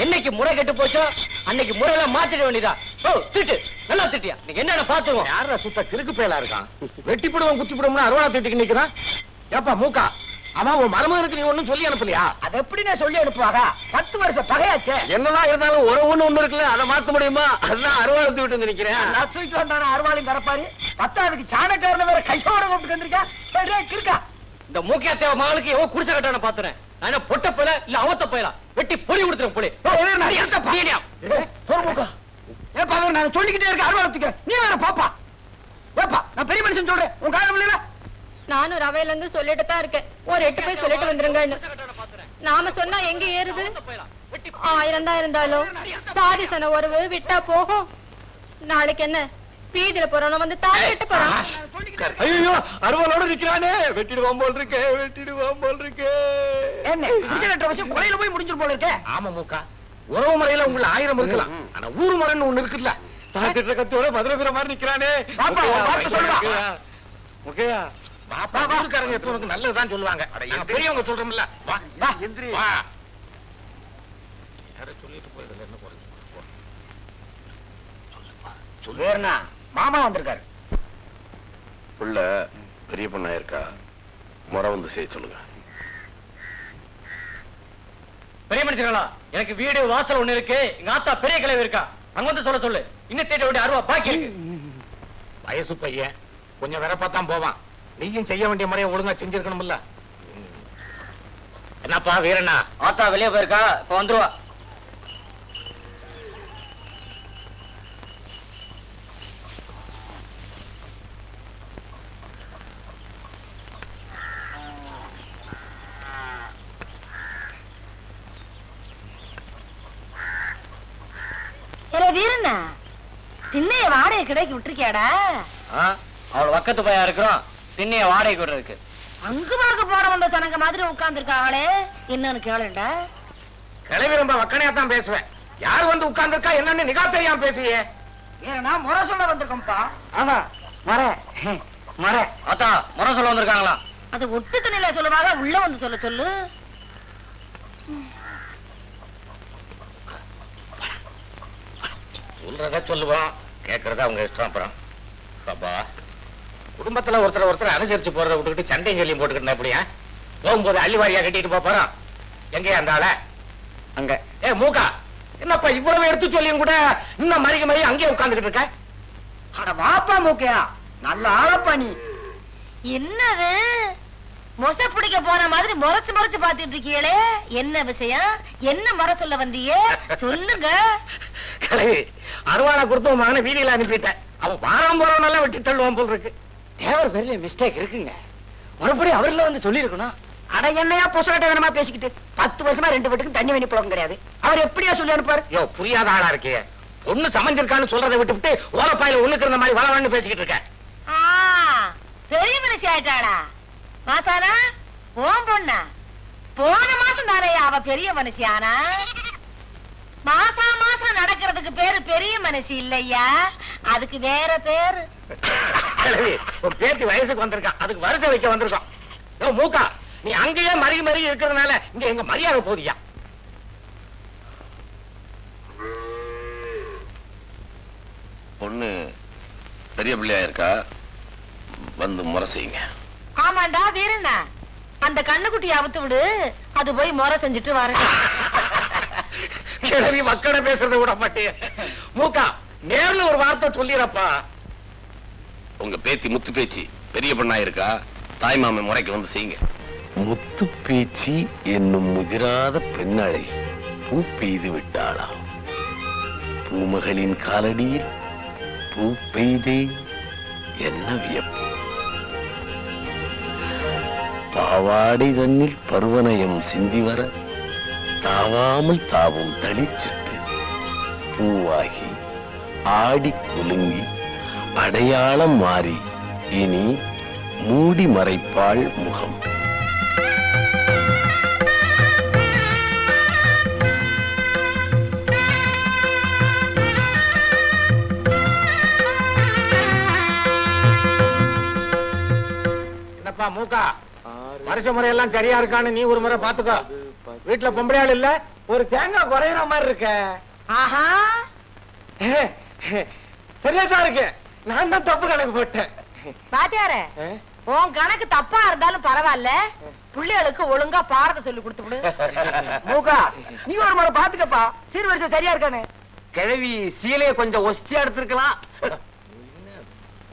என்னைக்கு முறை கெட்டு போச்சோ அன்னைக்கு முறையெல்லாம் மாத்திட வேண்டியதா. ஓ, திட்டு, நல்லா திட்டியா? நீங்க என்னென்ன பாத்துருவோம். யாரா சுத்த கிறுக்கு பேலா இருக்கான்? வெட்டி போடுவோம் குத்தி போடுவோம்னு அருவாளா திட்டிக்கு நிக்கிறான். ஏப்பா மூக்கா, அவன் உன் மருமகனுக்கு நீ ஒண்ணும் சொல்லி அனுப்பலையா? அதை எப்படி நான் சொல்லி அனுப்புவாங்க? 10 வருஷம் பகையாச்சே. என்னதான் இருந்தாலும் ஒரு ஒண்ணு இருக்குல்ல, அதை மாத்த முடியுமா? அதுதான் அருவாளை விட்டு நிக்கிறேன். நான் தூக்கி வந்தான அருவாளையும் கரப்பாரு. 10ஆவதுக்கு சாணக்காரன வேற கையோட கூப்பிட்டு வந்திருக்கா. இருக்கா இந்த மூக்கியா தேவ மகளுக்கு எவ்வளவு குடிசை கட்டான பாத்துறேன். ஆனா பொட்ட போல இல்ல அவத்த போயலாம் வெட்டி பொடி கொடுத்துறேன். பொடி நான் சொல்லிக்கிட்டே இருக்க அருவாளத்துக்கு நீ வேற பாப்பா. ஏப்பா, நான் பெரிய மனுஷன் சொல்றேன், உன் காலம் இல்ல. நானும் ரவையில இருந்து சொல்லிட்டு தான் இருக்கேன். ஒரு 8 போய் சொல்லிட்டு வந்துருங்கன்னு. நாம சொன்னா எங்க ஏறுது? 1000 தான் இருந்தாலும் சாதி சன உறவு விட்டா போகும். நாளைக்கு என்ன வீதியில போறோம் வந்து தாய் கட்ட போறோம். ஐயோ, அருவாளோட நிக்கிறானே. வெட்டிடுவான் போல் இருக்கே, வெட்டிடுவான் போல் இருக்கே. என்ன முடிஞ்ச விஷயம் கொலையில போய் முடிஞ்சிரு போல இருக்கே. ஆமா மூக்கா, உறவு முறையில உங்களை 1000 இருக்கலாம். ஆனா ஊர் முறைன்னு ஒண்ணு இருக்குல்ல. சாத்திட்ட கத்தோட மதுரை வீர மாதிரி நிக்கிறானே. முக்கையா பாப்பா, ஊருக்காரங்க எப்ப உனக்கு நல்லதுதான் சொல்லுவாங்க. பெரியவங்க சொல்றோம்ல. வா வா எந்திரி வா. யாரை சொல்லிட்டு போயதுல என்ன குறைஞ்சு? சொல்லுவேன்னா மாமா வந்திருக்காரு. புள்ள பெரிய பொண்ணா இருக்கா, முறை வந்து செய்ய சொல்லுங்க. பெரிய மனுஷங்களா, எனக்கு வீடு வாசல் ஒண்ணு இருக்கு. எங்க ஆத்தா பெரிய கிளவி இருக்கா, அங்க வந்து சொல்ல சொல்லு. இன்னும் தேட வேண்டிய அருவா பாக்கி இருக்கு. வயசு பையன் கொஞ்சம் வெறப்பாத்தான் போவான். நீயும் செய்ய வேண்டிய முறையை ஒழுங்கா செஞ்சிருக்கணும்ல. என்னப்பா வீரண்ணா? ஆத்தா வெளியே போயிருக்கா, இப்ப வந்துருவா. வீரண்ணா, திண்ணைய வாடகை கிடைக்கு விட்டுருக்கியாடா? அவள பக்கத்து பையா இருக்கிறோம், திண்ணைய வாடகை விடுறதுக்கு. அங்கு பார்க்க போற வந்த சனங்க மாதிரி உட்கார்ந்து இருக்காங்களே, என்னன்னு கேளுண்டா. கிளவி ரொம்ப வக்கனையா தான் பேசுவேன். யார் வந்து உட்கார்ந்து இருக்கா என்னன்னு நிகா தெரியாம பேசுவியே. ஏன்னா முறை சொல்ல வந்திருக்கோம்ப்பா. ஆமா மர ஆத்தா முறை சொல்ல வந்திருக்காங்களா? அது ஒட்டு தண்ணில சொல்லுவாங்க, உள்ள வந்து சொல்ல சொல்லு. சொல்றத சொல்லுவோம், கேட்கறத அவங்க இஷ்டம். அப்புறம் பாப்பா, குடும்பத்துல ஒருத்தர் அனுசரிச்சு போறதை விட்டுக்கிட்டு சண்டையும் சொல்லியும் போட்டுக்கிட்டேன். எப்படியா போகும்போது அள்ளிவாரியா கட்டிட்டு போறோம். எங்கேயா அந்த ஆள? அங்க. மூக்கா, என்னப்பா இவ்வளவு எடுத்து சொல்லியும் கூட இன்னும் மறிக்க அங்கேயே உட்கார்ந்துகிட்டு இருக்க? அட வாப்பா மூக்கையா, நல்ல ஆளப்பா நீ. என்னது மொச பிடிக்க போன மாதிரி முறைச்சு முறைச்சு பாத்துட்டு இருக்கீங்களே, என்ன விஷயம்? என்ன முறை சொல்ல வந்தீங்க சொல்லுங்க. கிளவி, அருவாளை கொடுத்து மகனை வீதியில அனுப்பிட்டேன். அவன் வாரம் போறவனெல்லாம் வெட்டி தள்ளுவான் போல் இருக்கு. தேவர் பெரிய மிஸ்டேக் இருக்குங்க. மறுபடியும் அவர்ல வந்து சொல்லி இருக்கணும். அட என்னையா புசகட்ட வேணுமா பேசிக்கிட்டு 10 வருஷமா 2 வீட்டுக்கு தண்ணி வேணி போக கிடையாது. அவர் எப்படியா சொல்லி அனுப்பாரு? யோ, புரியாத ஆளா இருக்கே. ஒண்ணு சமைஞ்சிருக்கான்னு சொல்றதை விட்டுவிட்டு ஓலப்பாயில ஒண்ணுக்கு இருந்த மாதிரி வளவன்னு பேசிக்கிட்டு இருக்க. பெரிய மனுஷி ஆயிட்டாளா? மாசானா ஓம் பொண்ணா? போன மாசம் தானே அவ பெரிய மனுஷி ஆனா. மாசம் மாசம் நடக்கிறதுக்கு பேரு பெரிய மனுஷி இல்லையா, அதுக்கு வேற பேரு. ஒரு பேத்தி வயசுக்கு வந்திருக்கான், அதுக்கு வருஷம் வைக்க வந்திருக்கான். யோ மூக்கா, நீ அங்கேயே மருகி இருக்கிறதுனால இங்க எங்க மரியாதை போதியா? பொண்ணு பெரிய பிள்ளையா இருக்கா, வந்து முறை செய்யுங்க. ஆமாண்டா வீரண்ணா, அந்த கண்ணுக்குட்டியை அவுத்து விடு, அது போய் முறை செஞ்சுட்டு வர. கிழவி மக்களை பேசுறத விட மாட்டே. மூக்கா, நேர்ல ஒரு வார்த்தை சொல்லிடப்பா. உங்க பேத்தி முத்து பேச்சு பெரிய பொண்ணா இருக்கா, தாய்மாமன் முறைக்கு வந்து செய்யுங்க. முத்து பேச்சு என்னும் முதிராத பெண்ணழகி பூ பெய்து விட்டாளா? பூமகளின் காலடியில் பூ பெய்தே, என்ன வியப்பு! பாவாடை தன்னில் பருவனயம் சிந்தி வர தாவாமல் தாவும் தளிச்சிட்டு பூவாகி ஆடி குலுங்கி அடையாளம் மாறி இனி மூடி மறைப்பாள் முகம். என்னப்பா மூக்கா, வருஷ முறையெல்லாம் சரியா இருக்கான்னு நீ ஒரு முறை பாத்துக்கோ. வீட்டுல பொம்பளையாள் இல்ல, ஒரு தேங்காய் குறையிற மாதிரி இருக்க. ஆஹா, சரியாதான் இருக்கு. நான் தான் தப்பு கணக்கு போட்டேன். பாத்தியார, உன் கணக்கு தப்பா இருந்தாலும் பரவாயில்ல, பிள்ளைகளுக்கு ஒழுங்கா பாடத்தை சொல்லி கொடுத்து விடு. மூக்கா, நீ ஒரு முறை பாத்துக்கப்பா, சீர்வரிசை சரியா இருக்கானு. கிழவி சீலைய கொஞ்சம் ஒஸ்தியா எடுத்திருக்கலாம்.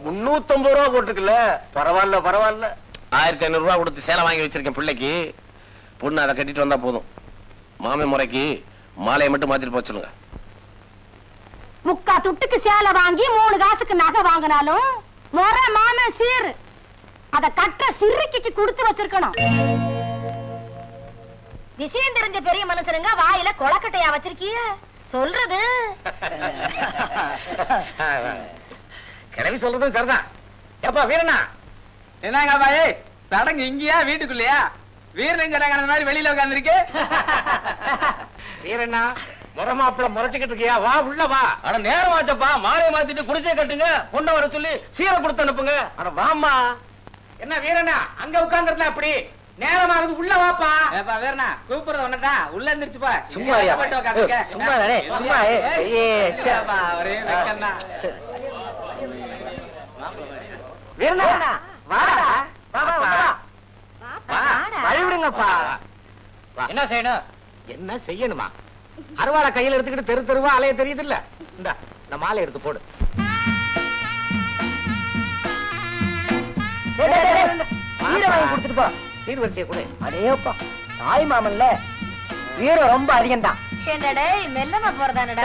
350 ரூபா போட்டுருக்குல்ல, பரவாயில்ல பரவாயில்ல. 1500 ரூபாய் கொடுத்து சேலை வாங்கி வச்சிருக்கேன் பிள்ளைக்கு. பொண்ணு அதை கட்டிட்டு வந்தா போதும். மாமே முறைக்கு மாலையை மட்டும் மாத்திட்டு போக சொல்லுங்க. முக்கா துட்டுக்கு சேலை வாங்கி 3 காசுக்கு நகை வாங்கினாலும் முறை மாமே சீர், அத கட்ட சிறுக்கிக்கு கொடுத்து வச்சிருக்கணும். விஷயம் தெரிஞ்ச பெரிய மனுஷனுங்க வாயில கொலக்கட்டையா வச்சிருக்கிய சொல்றது. கிழவி சொல்றதும் சரிதான். ஏப்பா வீரண்ணா, என்னங்க பாயே, சடங்கு இங்கயா வீட்டுக்குள்ளயா? வீரன் ஜனகன மாதிரி வெளியில உட்கார்ந்திருக்கு. வீரண்ணா, முறை மாப்பிள்ள முறைச்சுக்கிட்டு இருக்கியா? வா உள்ள வா. ஆனா நேரம் ஆச்சப்பா, மாலையை மாத்திட்டு குடிச்சே கட்டுங்க, பொண்ணை வர சொல்லி சீரை கொடுத்து அனுப்புங்க. அட வாமா. என்ன வீரண்ணா, அங்க உட்கார்ந்துருந்தா அப்படி நேரமாகுது, உள்ள வாப்பா. ஏப்பா வீரனா, கூப்பிடுறது ஒன்னதான், உள்ள எந்திரிச்சுப்பா. சும்மா ஐயா. சும்மா டேய், சும்மா ஒரே வெக்கன்னா. வீரண்ணா, வாடா. வா வா வா. வழிவிடுங்கப்பா. என்ன செய்யணும்? என்ன செய்யணுமா? அருவாளை கையில எடுத்துக்கிட்டு தெரு தெருவா அலைய தெரியுது இல்ல? இந்த மாலை எடுத்து போடு. வாங்கி கொடுத்துட்டு போ. சீர்வரிசையை கொடு. அடேப்பா, தாய் மாமன்ல வீரம் ரொம்ப அதிகம் தான். என்னடா மெல்லமா போறதானடா?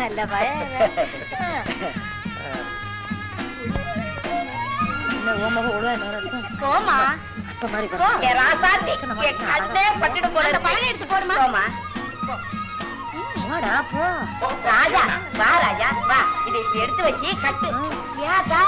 நல்ல பயம். போமா ராசாத்தி பட்டிடும் போல பழம் எடுத்து போடுமா. போமா போடா போ. ராஜா வா, ராஜா வா. இதை இப்படி எடுத்து வச்சு கட்டு. ஏதா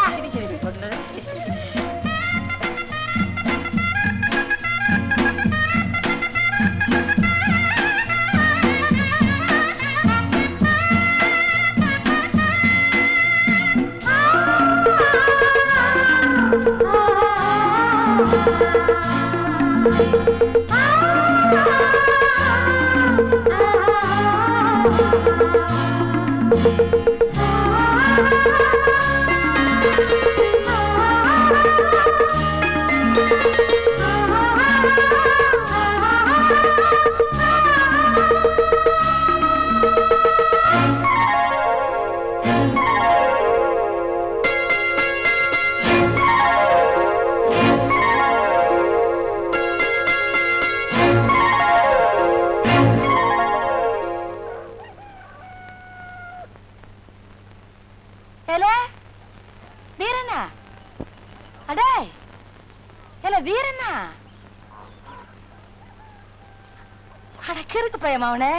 அவனே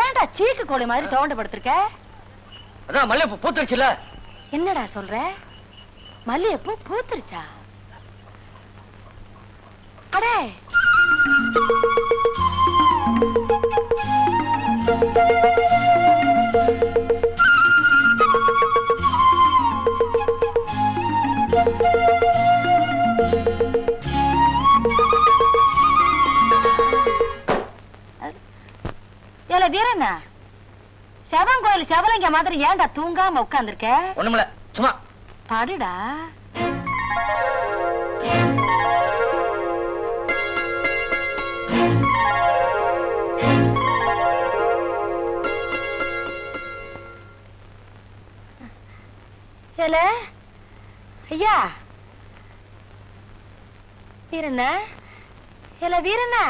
ஏன்டா சீக்கு கோழி மாதிரி தோண்டப்படுத்திருக்க? அதான் மல்லிகைப்பூ பூத்துருச்சுல. என்னடா சொல்ற? மல்லிகைப்பூ பூத்துருச்சா? அடே வீரண்ணா, செவன் கோயில் செவலங்க மாதிரி ஏன்டா தூங்காம உட்கார்ந்துருக்க? ஒண்ணுமில்ல, சும்மா பாடுடா. ஏல ஐயா வீரண்ணா, ஏல வீரண்ணா,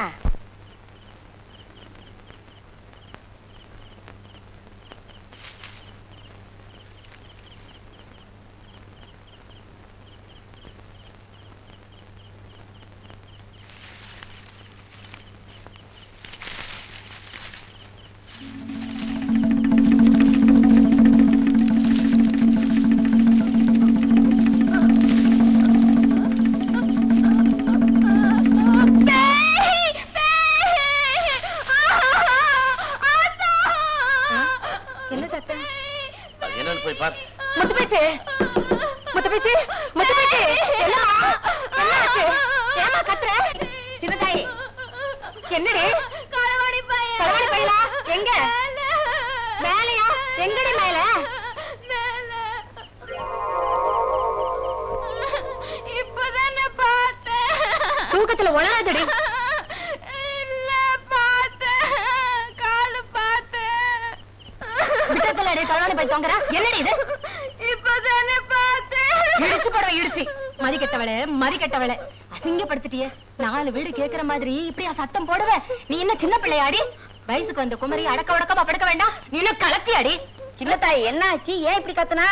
அசிங்கப்படுத்திட்டியே. 4 வீடு கேக்குற மாதிரி இப்படியா சத்தம் போடுவ? நீ என்ன சின்ன பிள்ளையாடி? வயசுக்கு வந்த குமரி அடக்க உடக்கமா படுக்க வேண்டாம். நீ என்ன கலத்தியாடி? சின்னத்தாய் என்ன ஆச்சு? ஏன் இப்படி கத்துனா?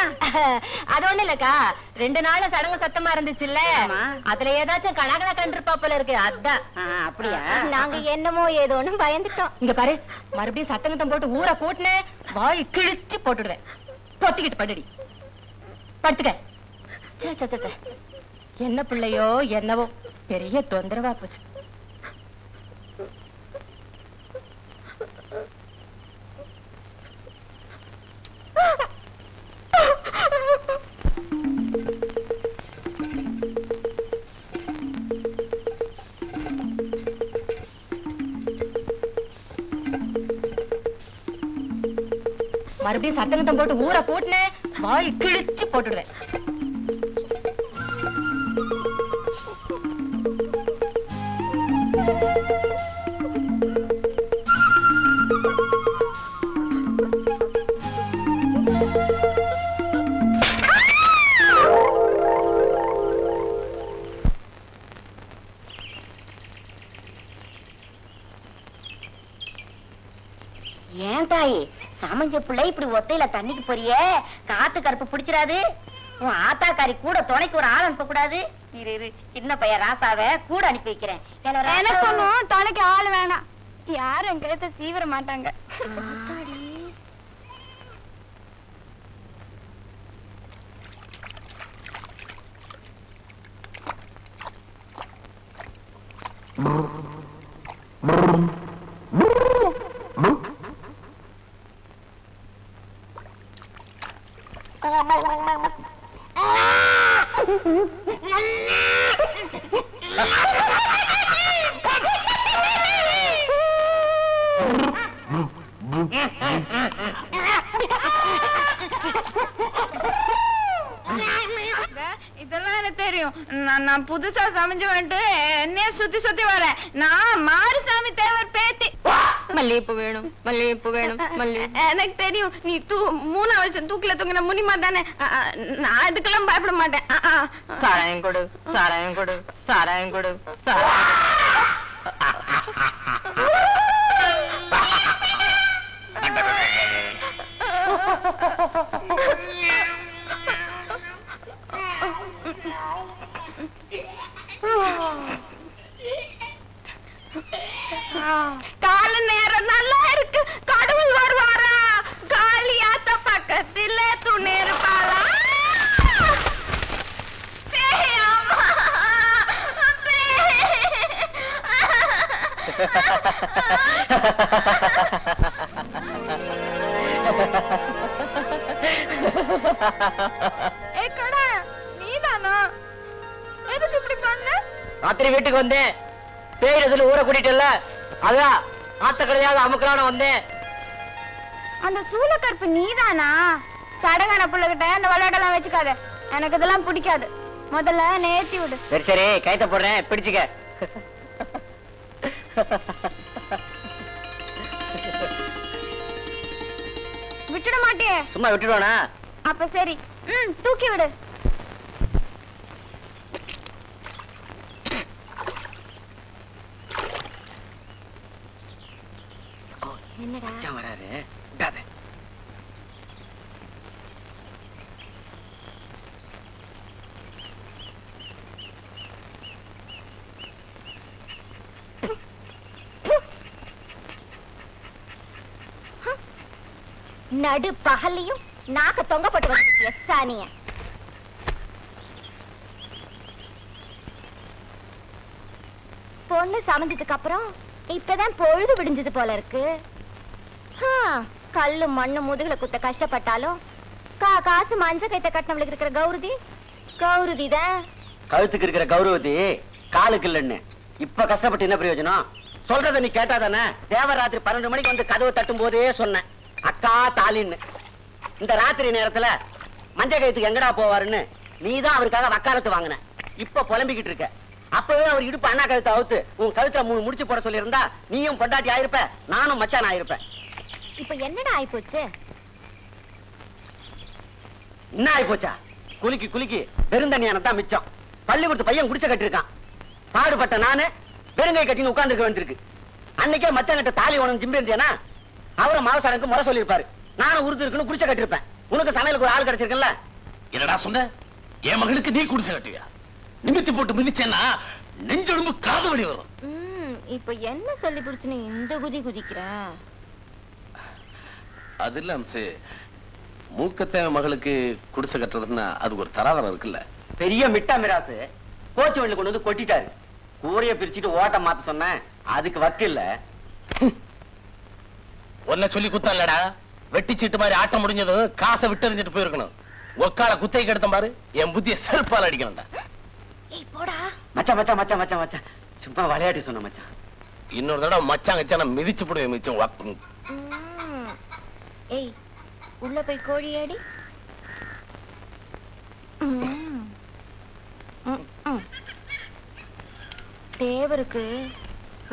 அது ஒண்ணு இல்லக்கா, 2 நாள் சடங்கு சத்தமா இருந்துச்சுல்ல, அதுல ஏதாச்சும் கலகல கண்டிருப்பா போல இருக்கு. அதான். அப்படியா? நாங்க என்னமோ ஏதோன்னு பயந்துட்டோம். இங்க பாரு, மறுபடியும் சத்தங்கத்தம் போட்டு ஊரை கூட்டின வாய் கிழிச்சு போட்டுடுவேன். பொத்திக்கிட்டு படுடி, படுத்துக்க. என்ன பிள்ளையோ என்னவோ பெரிய தொந்தரவா போச்சு. மறுபடியும் சத்தங்கத்தம் போட்டு ஊரை கூட்டின வாய் கிழிச்சு போட்டுடுவேன். ஏன் தாயி சமைஞ்ச பிள்ளை இப்படி ஒத்தையில தண்ணிக்கு போறியே, காத்து கருப்பு பிடிச்சிடாது? உன் ஆத்தாக்காரி கூட துணைக்கு ஒரு ஆள் அனுப்ப கூடாது? இரு சின்ன பையன் ராசாவ கூட அனுப்பி வைக்கிறேன். எனக்கு ஒண்ணும் துணைக்கு ஆள் வேணாம், யாரும் என் கழுத்தை சீவிர மாட்டாங்க. இதெல்லாம் எனக்கு தெரியும். நான் புதுசா சமைஞ்சு வந்துட்டு என்னைய சுத்தி சுத்தி வரேன். நான் மாரிசாமி தேவர் பேத்தி. மல்லிகைப்பூ வேணும், மல்லிகைப்பூ வேணும், எனக்கு தெரியும். நீ 3 வருஷம் தூக்கில தூங்கின முனிமா தானே. நான் இதுக்கெல்லாம் பயப்பட மாட்டேன். சாராயம் கொடு, சாராயம் கொடு, சாராயம் கொடு, கால நேரம் நல்லா இருக்கு. கடவுள் வருவாரா? காளியாத்த பக்கத்துல துணை இருப்பாளா? நீதானா? எதுக்கு இப்படி பண்ண? ராத்திரி வீட்டுக்கு வந்தேன், பேயில சொல்லி ஊரை கூட்டிட்டு, அதான் ஆத்த கடையாவது அமுக்கலான வந்தேன். அந்த சூளக்கருப்பு நீதானா? சடங்கான புள்ளகிட்ட அந்த விளையாடெல்லாம் வச்சுக்காத, எனக்கு இதெல்லாம் பிடிக்காது. முதல்ல நேர்த்தி விடு. சரி சரி, கைத்த போடுறேன், பிடிச்சுக்க. விட்டுட மாட்டியே? சும்மா விட்டுடுவானா? அப்ப சரி, தூக்கி விடு. என்னடா வராரு? நடு பகல்லையும் நாக்க தொங்கப்பட்டு வந்து சாணிய. பொண்ணு சமைஞ்சதுக்கு அப்புறம் இப்பதான் பொழுது விடிஞ்சது போல இருக்கு. கல்லு மண்ணு முதுகுல குத்த கஷ்டப்பட்டாலும் காசு மஞ்ச கைத்த கட்டினவளுக்கு இருக்கிற கௌரதி தான். கழுத்துக்கு இருக்கிற கௌரவதி காலுக்கு இல்லன்னு இப்ப கஷ்டப்பட்டு என்ன பிரயோஜனம்? சொல்றத நீ கேட்டாதானே? தேவராத்திரி 12 மணிக்கு வந்து கதவை தட்டும் போதே சொன்னேன், அக்கா தாலின்னு. இந்த ராத்திரி நேரத்துல மஞ்ச கைத்துக்கு எங்கடா போவாருன்னு நீதான் அவருக்காக வக்காலத்து வாங்கின. இப்ப புலம்பிக்கிட்டு இருக்க. அப்பவே அவர் இடுப்பு அண்ணா கழுத்தை அவுத்து உன் கழுத்துல 3 முடிச்சு போட சொல்லி இருந்தா நீயும் பொண்டாட்டி ஆயிருப்ப, நானும் மச்சான் ஆயிருப்பேன். இப்ப என்னடா ஆயிப்போச்சு? என்ன ஆயிப்போச்சா? குலுக்கி பெருந்தண்ணியானதான் மிச்சம். பள்ளிக்கூடத்து பையன் குடிச்ச கட்டிருக்கான். பாடுபட்ட நானு பெருங்கை கட்டின்னு உட்கார்ந்துருக்க வேண்டியிருக்கு. அன்னைக்கே மச்சாங்கிட்ட தாலி உனக்கு ஜிம்பி இருந்தியானா அவரை மாவசாரனுக்கு முறை சொல்லியிருப்பாரு. நானும் உருது இருக்குன்னு குடிச்ச கட்டிருப்பேன். உனக்கு சமையலுக்கு ஒரு ஆள் கிடைச்சிருக்கல. என்னடா சொன்ன? என் மகளுக்கு நீ குடிச்ச கட்டுவியா? நிமித்தி போட்டு மிதிச்சேன்னா நெஞ்சொடும்பு காது வலி வரும். இப்ப என்ன சொல்லி பிடிச்சு நீ இந்த குதிக்கிற? அது இல்ல அம்சே, மூக்கத்தேவ மகளுக்கு குடிசை கட்டுறதுன்னா அதுக்கு ஒரு தராதரம் இருக்குல்ல. பெரிய மிட்டா மிராசு கோச்சு வண்டில கொண்டு வந்து கொட்டிட்டாரு. கூரைய பிரிச்சுட்டு ஓட்ட மாத்த சொன்னேன், அதுக்கு வக்கு இல்ல. ஒன்ன சொல்லி குத்தம் இல்லடா. வெட்டி சீட்டு மாதிரி ஆட்டம் முடிஞ்சதும் காசை விட்டு எறிஞ்சிட்டு போயிருக்கணும். ஒக்கால குத்தைக்கு எடுத்த பாரு, என் புத்திய செருப்பால் அடிக்கணும்டா. மச்சான் மச்சான் மச்சான் மச்சான் மச்சான் சும்மா விளையாட்டி சொன்ன மச்சான். இன்னொரு தடவை மச்சான் கச்சான மிதிச்சு போடுவேன் மிச்சம். ஏய், உள்ள போய் கோழி ஆடி. தேவருக்கு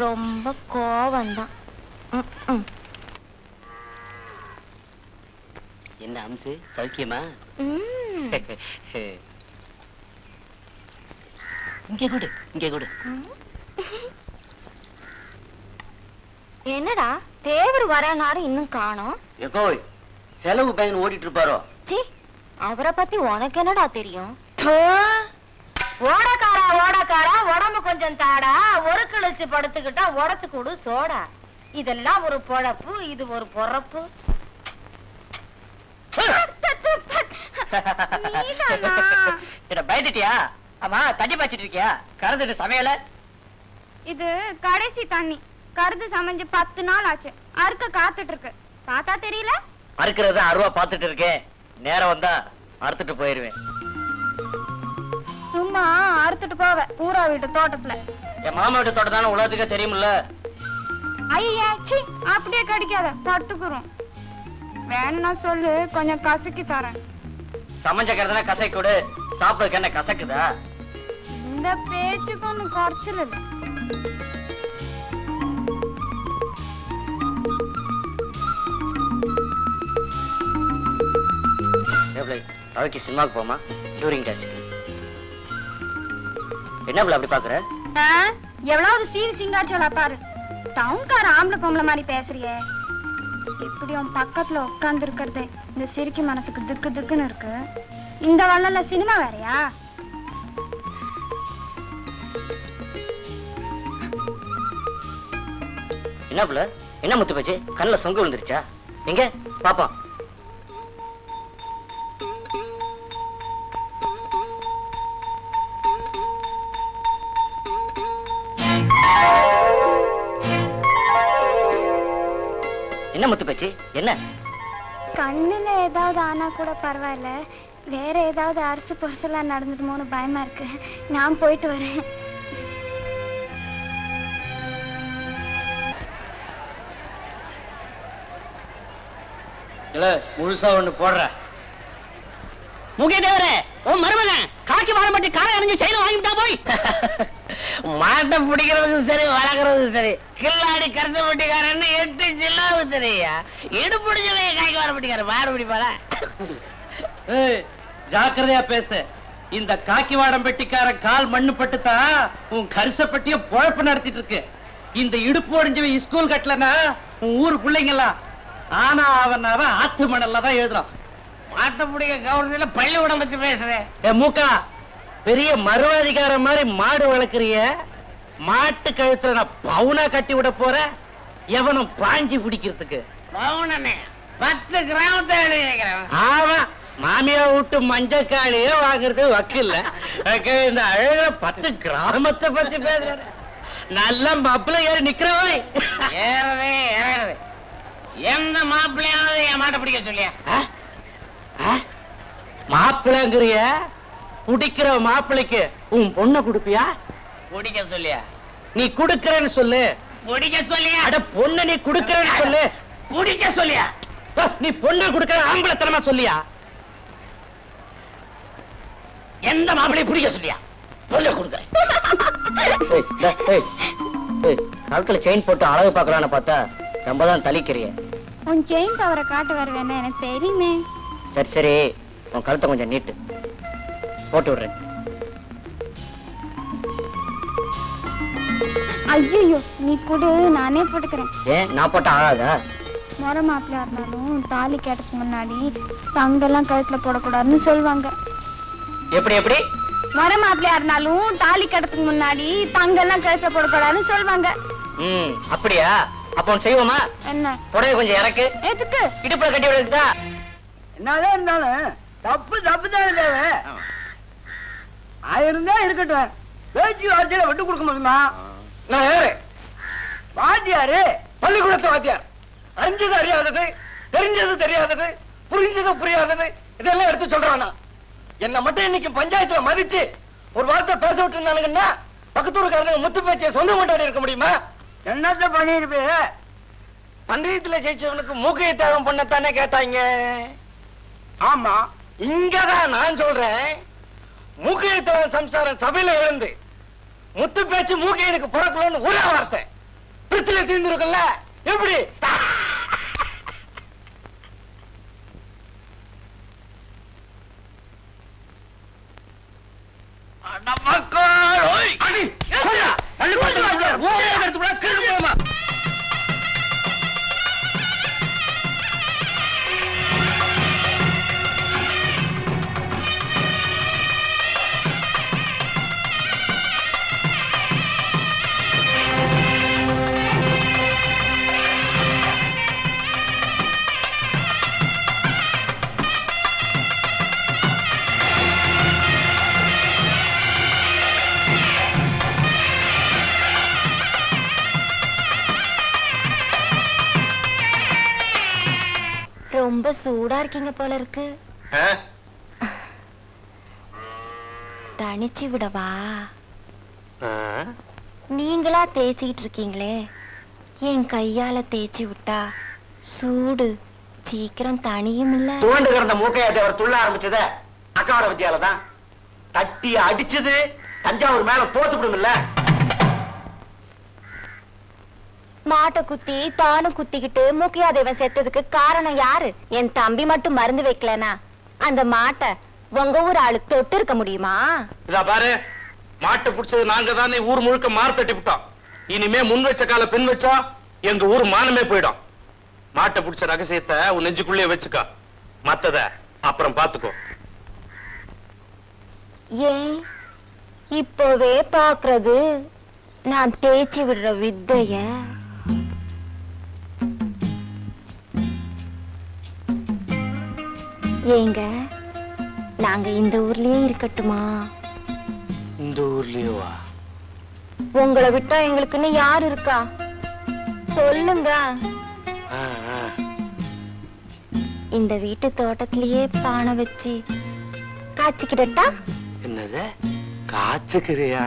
ரொம்ப கோவம்தான். என்ன அம்சு, சௌக்கியமா? என்னடா தேவர் வரனாரு இன்னும் காணோம். எக்கோ செலவு பையன் ஓடிட்டு இருப்பாரோ? சி, அவரை பத்தி உனக்கு என்னடா தெரியும்? ஓடக்காரா ஓடக்காரா, உடம்பு கொஞ்சம் தாடா, ஒரு கிழிச்சு படுத்துக்கிட்டா உடச்சு கூடு சோடா. இதெல்லாம் ஒரு பொழப்பு, இது ஒரு பொறப்பு. பயந்துட்டியா? ஆமா, தண்ணி பாய்ச்சிட்டு இருக்கியா? கறந்துட்டு சமையல? இது கடைசி தண்ணி. கருது சமைஞ்சு 10 நாள் ஆச்சு. அறுக்க காத்துட்டு இருக்கு. பார்த்தா தெரியல? அறுக்கிறத அருவா பாத்துட்டு இருக்கேன். நேரம் வந்தா அறுத்துட்டு போயிருவேன். சும்மா அறுத்துட்டு போவ ஊரா வீட்டு தோட்டத்துல. என் மாமா வீட்டு தோட்டம் தானே உலகத்துக்கே தெரியுமில்ல. ஐயா, சி, அப்படியே கடிக்காத, பட்டுக்குறோம். வேணும்னா சொல்லு, கொஞ்சம் கசக்கி தரேன். சமைஞ்ச கறதுனா கசை கொடு. சாப்பிடுறதுக்கு என்ன கசக்குதா? இந்த பேச்சுக்கு ஒண்ணு குறைச்சல் இல்ல. ரவிக்கு சினிமாவுக்கு போமா? Touring days. என்ன பிள்ளை அப்படி பாக்குற? எவ்வளவு சீல் சிங்காச்சோலா பாரு. டவுன்கார ஆம்பளை பொம்பளை மாதிரி பேசுறியே. எப்படி உன் பக்கத்துல உட்கார்ந்து இருக்கிறது இந்த சிரிக்கி மனசுக்கு திக்கு திக்குன்னு இருக்கு. இந்த வள்ளல சினிமா வேறையா? என்ன பிள்ளை? என்ன முத்து போச்சு? கண்ணுல சொங்க விழுந்துருச்சா? எங்க பாப்போம். என்ன முத்து பேச்சு? என்ன கண்ணுல ஏதாவது ஆனா கூட பரவாயில்ல, வேற ஏதாவது அரசு பொருசலா நடந்துட்டுமோன்னு பயமா இருக்கு. நான் போயிட்டு வரேன். இல்ல முழுசா ஒண்ணு போடுற. முகே தேவரே, உன் மருமகன் காக்கி வாழ மாட்டி காலை அணிஞ்சு செயல வாங்கிட்டா போய். மாட்டை பிடிக்கிறதுக்கும் சரி, வளர்க்கறதுக்கும் சரி, கில்லாடி கரைச்ச பட்டிக்காரன்னு 8 ஜில்லாவு தெரியா. இடுப்பிடிச்சல காய்க்கு வாழ மாட்டிக்கார மாடு பிடிப்பாள. ஜாக்கிரதையா பேசு. இந்த காக்கி வாடம் பெட்டிக்காரன் கால் மண்ணு பட்டுத்தா உன் கரிசப்பட்டிய பொழப்பு நடத்திட்டு இருக்கு. இந்த இடுப்பு ஒடிஞ்சவன் ஸ்கூல் கட்டலனா உன் ஊரு பிள்ளைங்கலாம் ஆனா அவன் ஆத்து மணல்ல தான் எழுதுறான். மாட்டை பிடிக்க கவர்னர்ல பள்ளிக்கூடம் பத்தி பேசுறேன். மூக்கா, பெரிய மருவாதிகார மாதிரி மாடு வளர்க்கறிய. மாட்டு கழுத்துல நான் பவுனா கட்டி விட போற. எவனும் பாஞ்சி பிடிக்கிறதுக்கு. பவுனே 10 கிராமத்தை எழுதி வைக்கிறேன். ஆமா, மாமியா விட்டு மஞ்சக்காளியே வாங்குறது வக்கில்ல. இந்த அழக 10 கிராமத்தை பத்தி பேசுற. நல்ல மாப்பிள்ள ஏறி நிக்கிறவை. ஏறதே ஏறது. எந்த மாப்பிள்ளையாவது என் மாட்டை பிடிக்க சொல்லியா? மாப்பிள்ளைங்கிறிய? குடிக்கிற மாப்பிள்ளைக்கு உன் பொண்ணை குடுப்பியா? பிடிக்க சொல்லியா? நீ குடுக்கறேன்னு சொல்லு. பிடிக்க சொல்லியா? அட பொண்ணை நீ குடுக்கறேன்னு சொல்லு. பிடிக்க சொல்லியா? நீ பொண்ணை குடுக்கற ஆம்பளத்தனமா சொல்லியா? எந்த மாப்பிள்ளையை பிடிக்க சொல்லியா? சொல்ல கொடுக்குறேன். கழுத்துல செயின் போட்டு அளவு பாக்கலான்னு பார்த்தா ரொம்ப தான் தலிக்கிறிய. உன் செயின் பவரை காட்டு வருவேன்னு எனக்கு தெரியுமே. சரி சரி, உன் கழுத்தை கொஞ்சம் நீட்டு போட்டு விடுறேன். ஐயோ, நீ கொடு, நானே போட்டுக்கிறேன். ஏன் நான் போட்டா ஆகாதா? முறை மாப்பிள்ளையா இருந்தாலும் தாலி கேட்டதுக்கு முன்னாடி தங்கெல்லாம் கழுத்துல போடக்கூடாதுன்னு சொல்லுவாங்க. எப்படி எப்படி? முறை மாப்பிள்ளையா இருந்தாலும் தாலி கேட்டதுக்கு முன்னாடி தங்கெல்லாம் கழுத்துல போடக்கூடாதுன்னு சொல்லுவாங்க. அப்படியா? அப்ப செய்வோமா? என்ன? புடவை கொஞ்சம் இறக்கு. எதுக்கு? இடுப்புல கட்டி விடுறதுதா. என்னதான் இருந்தாலும் தப்பு தப்பு தானே தேவை. ஆயிருந்தா இருக்கட்டும். பேச்சு வார்த்தையில விட்டு கொடுக்க முடியுமா? நான் யாரு? வாத்தியாரு, பள்ளிக்கூடத்து வாத்தியார். அறிஞ்சது அறியாதது, தெரிஞ்சது தெரியாதது, புரிஞ்சது புரியாதது, இதெல்லாம் எடுத்து சொல்றானா? என்ன மட்டும் இன்னைக்கு பஞ்சாயத்துல மதிச்சு ஒரு வார்த்தை பேச விட்டு இருந்தானுங்கன்னா பக்கத்தூருக்காரங்க முத்து பேச்சை சொந்த கொண்டாடி இருக்க முடியுமா? என்னத்த பண்ணிருப்பே? பந்தயத்துல ஜெயிச்சவனுக்கு மூக்கையை தியாகம் பண்ணத்தானே கேட்டாங்க. ஆமா, இங்கதான் நான் சொல்றேன். மூக்கையை தியாகம் சம்சாரம் சபையில எழுந்து முத்து பேச்சு மூக்கையனுக்கு பிறக்கலன்னு ஒரே வார்த்தை பிரச்சனை தீர்ந்துருக்குல்ல. எப்படி? ரொம்ப சூடா இருக்கீங்க போல இருக்கு. தனிச்சு விடவா? நீங்களா தேய்ச்சிக்கிட்டு இருக்கீங்களே, என் கையால தேய்ச்சி விட்டா சூடு சீக்கிரம் தனியும் இல்ல. தோண்டு கிடந்த மூக்கையாட்டி அவர் துள்ள ஆரம்பிச்சத அக்காவோட வித்தியால தான். தட்டி அடிச்சது தஞ்சாவூர் மேல தோத்துவிடும் இல்ல. மாட்டை குத்தி தானும் குத்திக்கிட்டு மூக்கையாதேவன் செத்ததுக்கு காரணம் யாரு? என் தம்பி மட்டும் மருந்து வைக்கலனா அந்த மாட்டை உங்க ஊர் ஆளு தொட்டு இருக்க முடியுமா? இதா பாரு, மாட்டை புடிச்சது நாங்க தானே ஊர் முழுக்க மாறு தட்டி விட்டோம். இனிமே முன் வச்ச கால பின் வச்சா எங்க ஊர் மானமே போயிடும். மாட்டை புடிச்ச ரகசியத்தை உன் நெஞ்சுக்குள்ளே வச்சுக்க, மத்தத அப்புறம் பாத்துக்கோ. ஏன் இப்பவே பாக்குறது நான் தேய்ச்சி விடுற வித்தைய? ஏங்க, நாங்க இந்த ஊர்லயே இருக்கட்டுமா? இந்த ஊர்லயேவா? உங்களை விட்டா எங்களுக்குன்னு யாரு இருக்கா சொல்லுங்க. இந்த வீட்டு தோட்டத்திலேயே பானை வச்சு காய்ச்சிக்கிட்டா? என்னது காய்ச்சுக்கிறியா?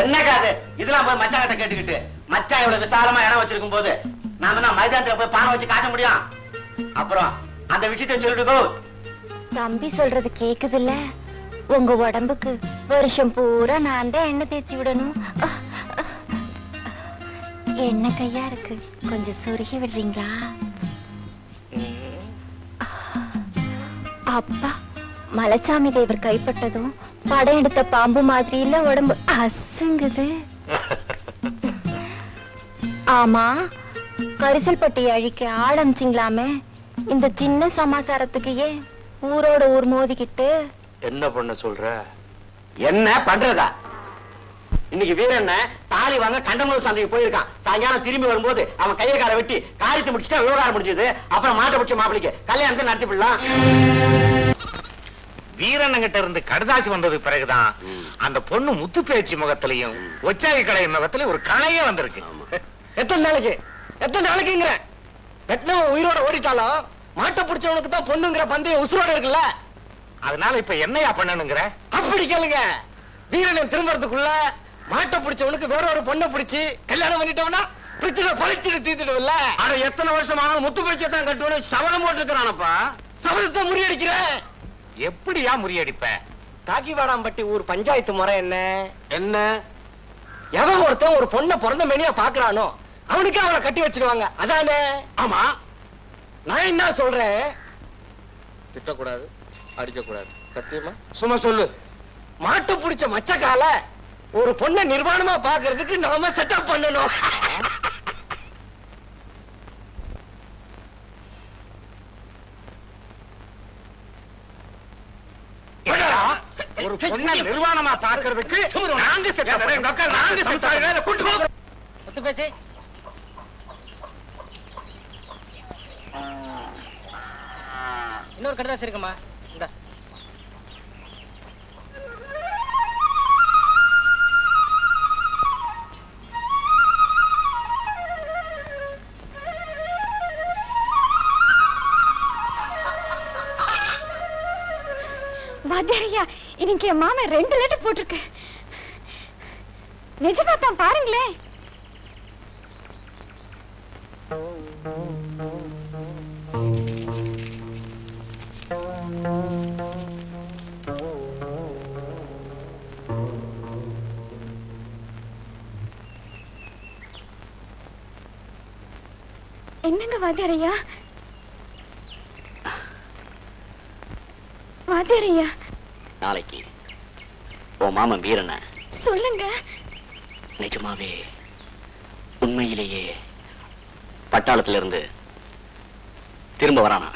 என்ன காது இதெல்லாம் போய் மச்சான் கிட்ட கேட்டுக்கிட்டு, மச்சான் இவ்வளவு விசாலமா இடம் வச்சிருக்கும் போது நாம என்ன மைதானத்துல போய் பானை வச்சு காட்ட முடியும்? அப்புறம் அந்த விஷயத்தை சொல்லிட்டு தம்பி சொல்றது கேக்குதுல்ல? உங்க உடம்புக்கு வருஷம் பூரா நான் தான் எண்ணெய் தேய்ச்சி விடணும். என்ன கையா இருக்கு, கொஞ்சம் சொருகி விடுறீங்களா? அப்பா, மலைச்சாமி தேவர் கைப்பட்டதும் படம் எடுத்த பாம்பு மாதிரி இல்ல உடம்பு அசுங்குது. ஆமா, கரிசல் பட்டி அழிக்க ஆரம்பிச்சிங்களாமே, இந்த சின்ன சமாசாரத்துக்கு ஏன் ஊரோட ஊர் மோதிக்கிட்டு? என்ன பண்ண சொல்ற? என்ன பண்றதா? இன்னைக்கு வீரண்ண தாலி வாங்க கண்டமூர் சந்தைக்கு போயிருக்கான். சாயங்காலம் திரும்பி வரும்போது அவன் கையை காலை வெட்டி காரியத்தை முடிச்சுட்டா விவகாரம் முடிஞ்சது. அப்புறம் மாட்டை பிடிச்ச மாப்பிளைக்கு கல்யாணத்தை நடத்தி விடலாம். வீரண்ணங்கிட்ட இருந்து கடுதாசி வந்தது பிறகுதான் அந்த பொண்ணு முத்து பேச்சு முகத்திலையும் ஒச்சாகி கலை முகத்திலையும் ஒரு கலையே வந்திருக்கு. எத்தனை நாளைக்குங்கிற வெட்டினவன் உயிரோட ஓடிட்டாலும் மாட்டை பிடிச்சவனுக்கு தான் பொண்ணுங்கிற பந்தயம் உசுரோட இருக்குல்ல. அதனால இப்ப என்னையா பண்ணணுங்கிற? அப்படி கேளுங்க, வீரன் திரும்பறதுக்குள்ள மாட்டை பிடிச்சவனுக்கு வேற ஒரு பொண்ணை பிடிச்சு கல்யாணம் பண்ணிட்டவனா பிரச்சனை பழிச்சுட்டு தீர்த்துடுவில்ல. ஆனா எத்தனை வருஷம் ஆனாலும் முத்து பேச்சத்தான் கட்டுவனு சபதம் போட்டுருக்கானப்பா. சபதத்தை முறியடிக்கிற. எப்படியா முறியடிப்ப? காக்கிவாடாம்பட்டி ஊர் பஞ்சாயத்து முறை என்ன? என்ன? எவன் ஒருத்தன் ஒரு பொண்ணை பிறந்த மேனியா பாக்குறானோ அவனுக்கு அவளை கட்டி வச்சிருவாங்க, அதானே? ஆமா. நான் என்ன சொல்றேன், திட்டக்கூடாது, அடிக்க கூடாது. சத்தியமா? சும்மா சொல்லு. மாட்டு பிடிச்ச மச்சக்கால ஒரு பொண்ணை நிர்வாணமா பாக்குறதுக்கு நாம செட்டப் பண்ணணும். ஒரு பொண்ணை நிர்வாணமா பாக்குறதுக்கு நாங்க முத்து பேச்சு இன்னொரு கடுதாசி இருக்குமா? இந்த வாத்தியாரையா, இன்னைக்கு என் மாமன் 2 லெட்டர் போட்டிருக்கு. நிஜமா தான், பாருங்களேன். என்னங்க வாத்தியாரையா? வாத்தியாரையா, நாளைக்கு உன் மாமன் வீரண்ண சொல்லுங்க. நிஜமாவே உண்மையிலேயே பட்டாளத்திலிருந்து திரும்ப வரானா?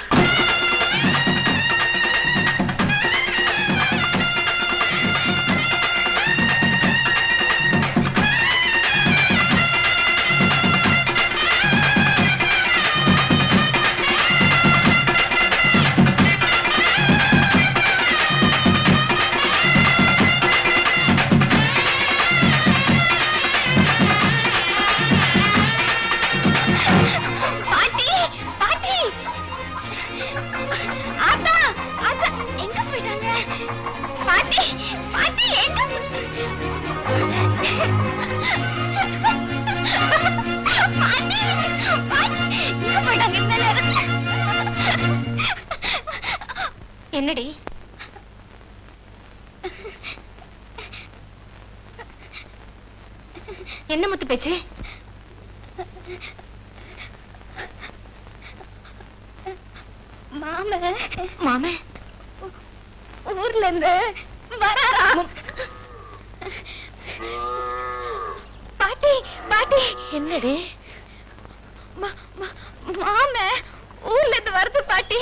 பாட்டி, பாட்டி, என்னடி? என்ன முத்து பேச்சு? மாமே ஊர்ல இருந்து வராரா? பாட்டி பாட்டி. என்னடி? மாமே ஊர்ல இருந்து வருது பாட்டி.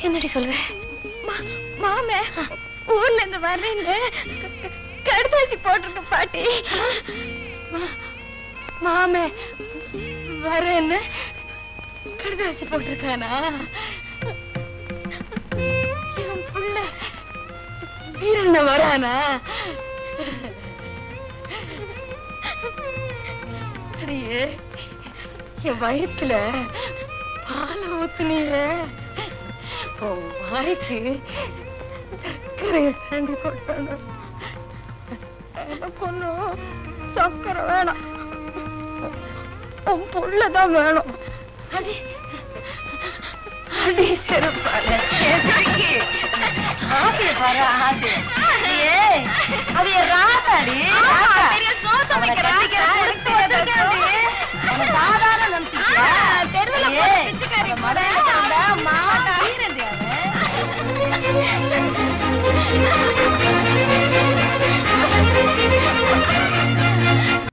என்னடி சொல்ற? மாமே ஊர்ல இருந்து வர்றேன்னு கடுதாசி போட்டிருக்கு பாட்டி. மாமே வரேன்னு கடுதாசி போட்டிருக்கானா? என் புள்ள வீரண்ண வரானா? அடியே என் வயிற்றுல பால ஊத்துனிய வாய்க்கு சர்க்கரையை தாண்டி போட்டணும். எனக்கு ஒன்னும் சர்க்கரை வேணாம், உன் புள்ளதான் வேணும். அடி அடி செருப்பால ஆசைய பாரு, ஆசைய. அது என் ராசாடி, சாதாரண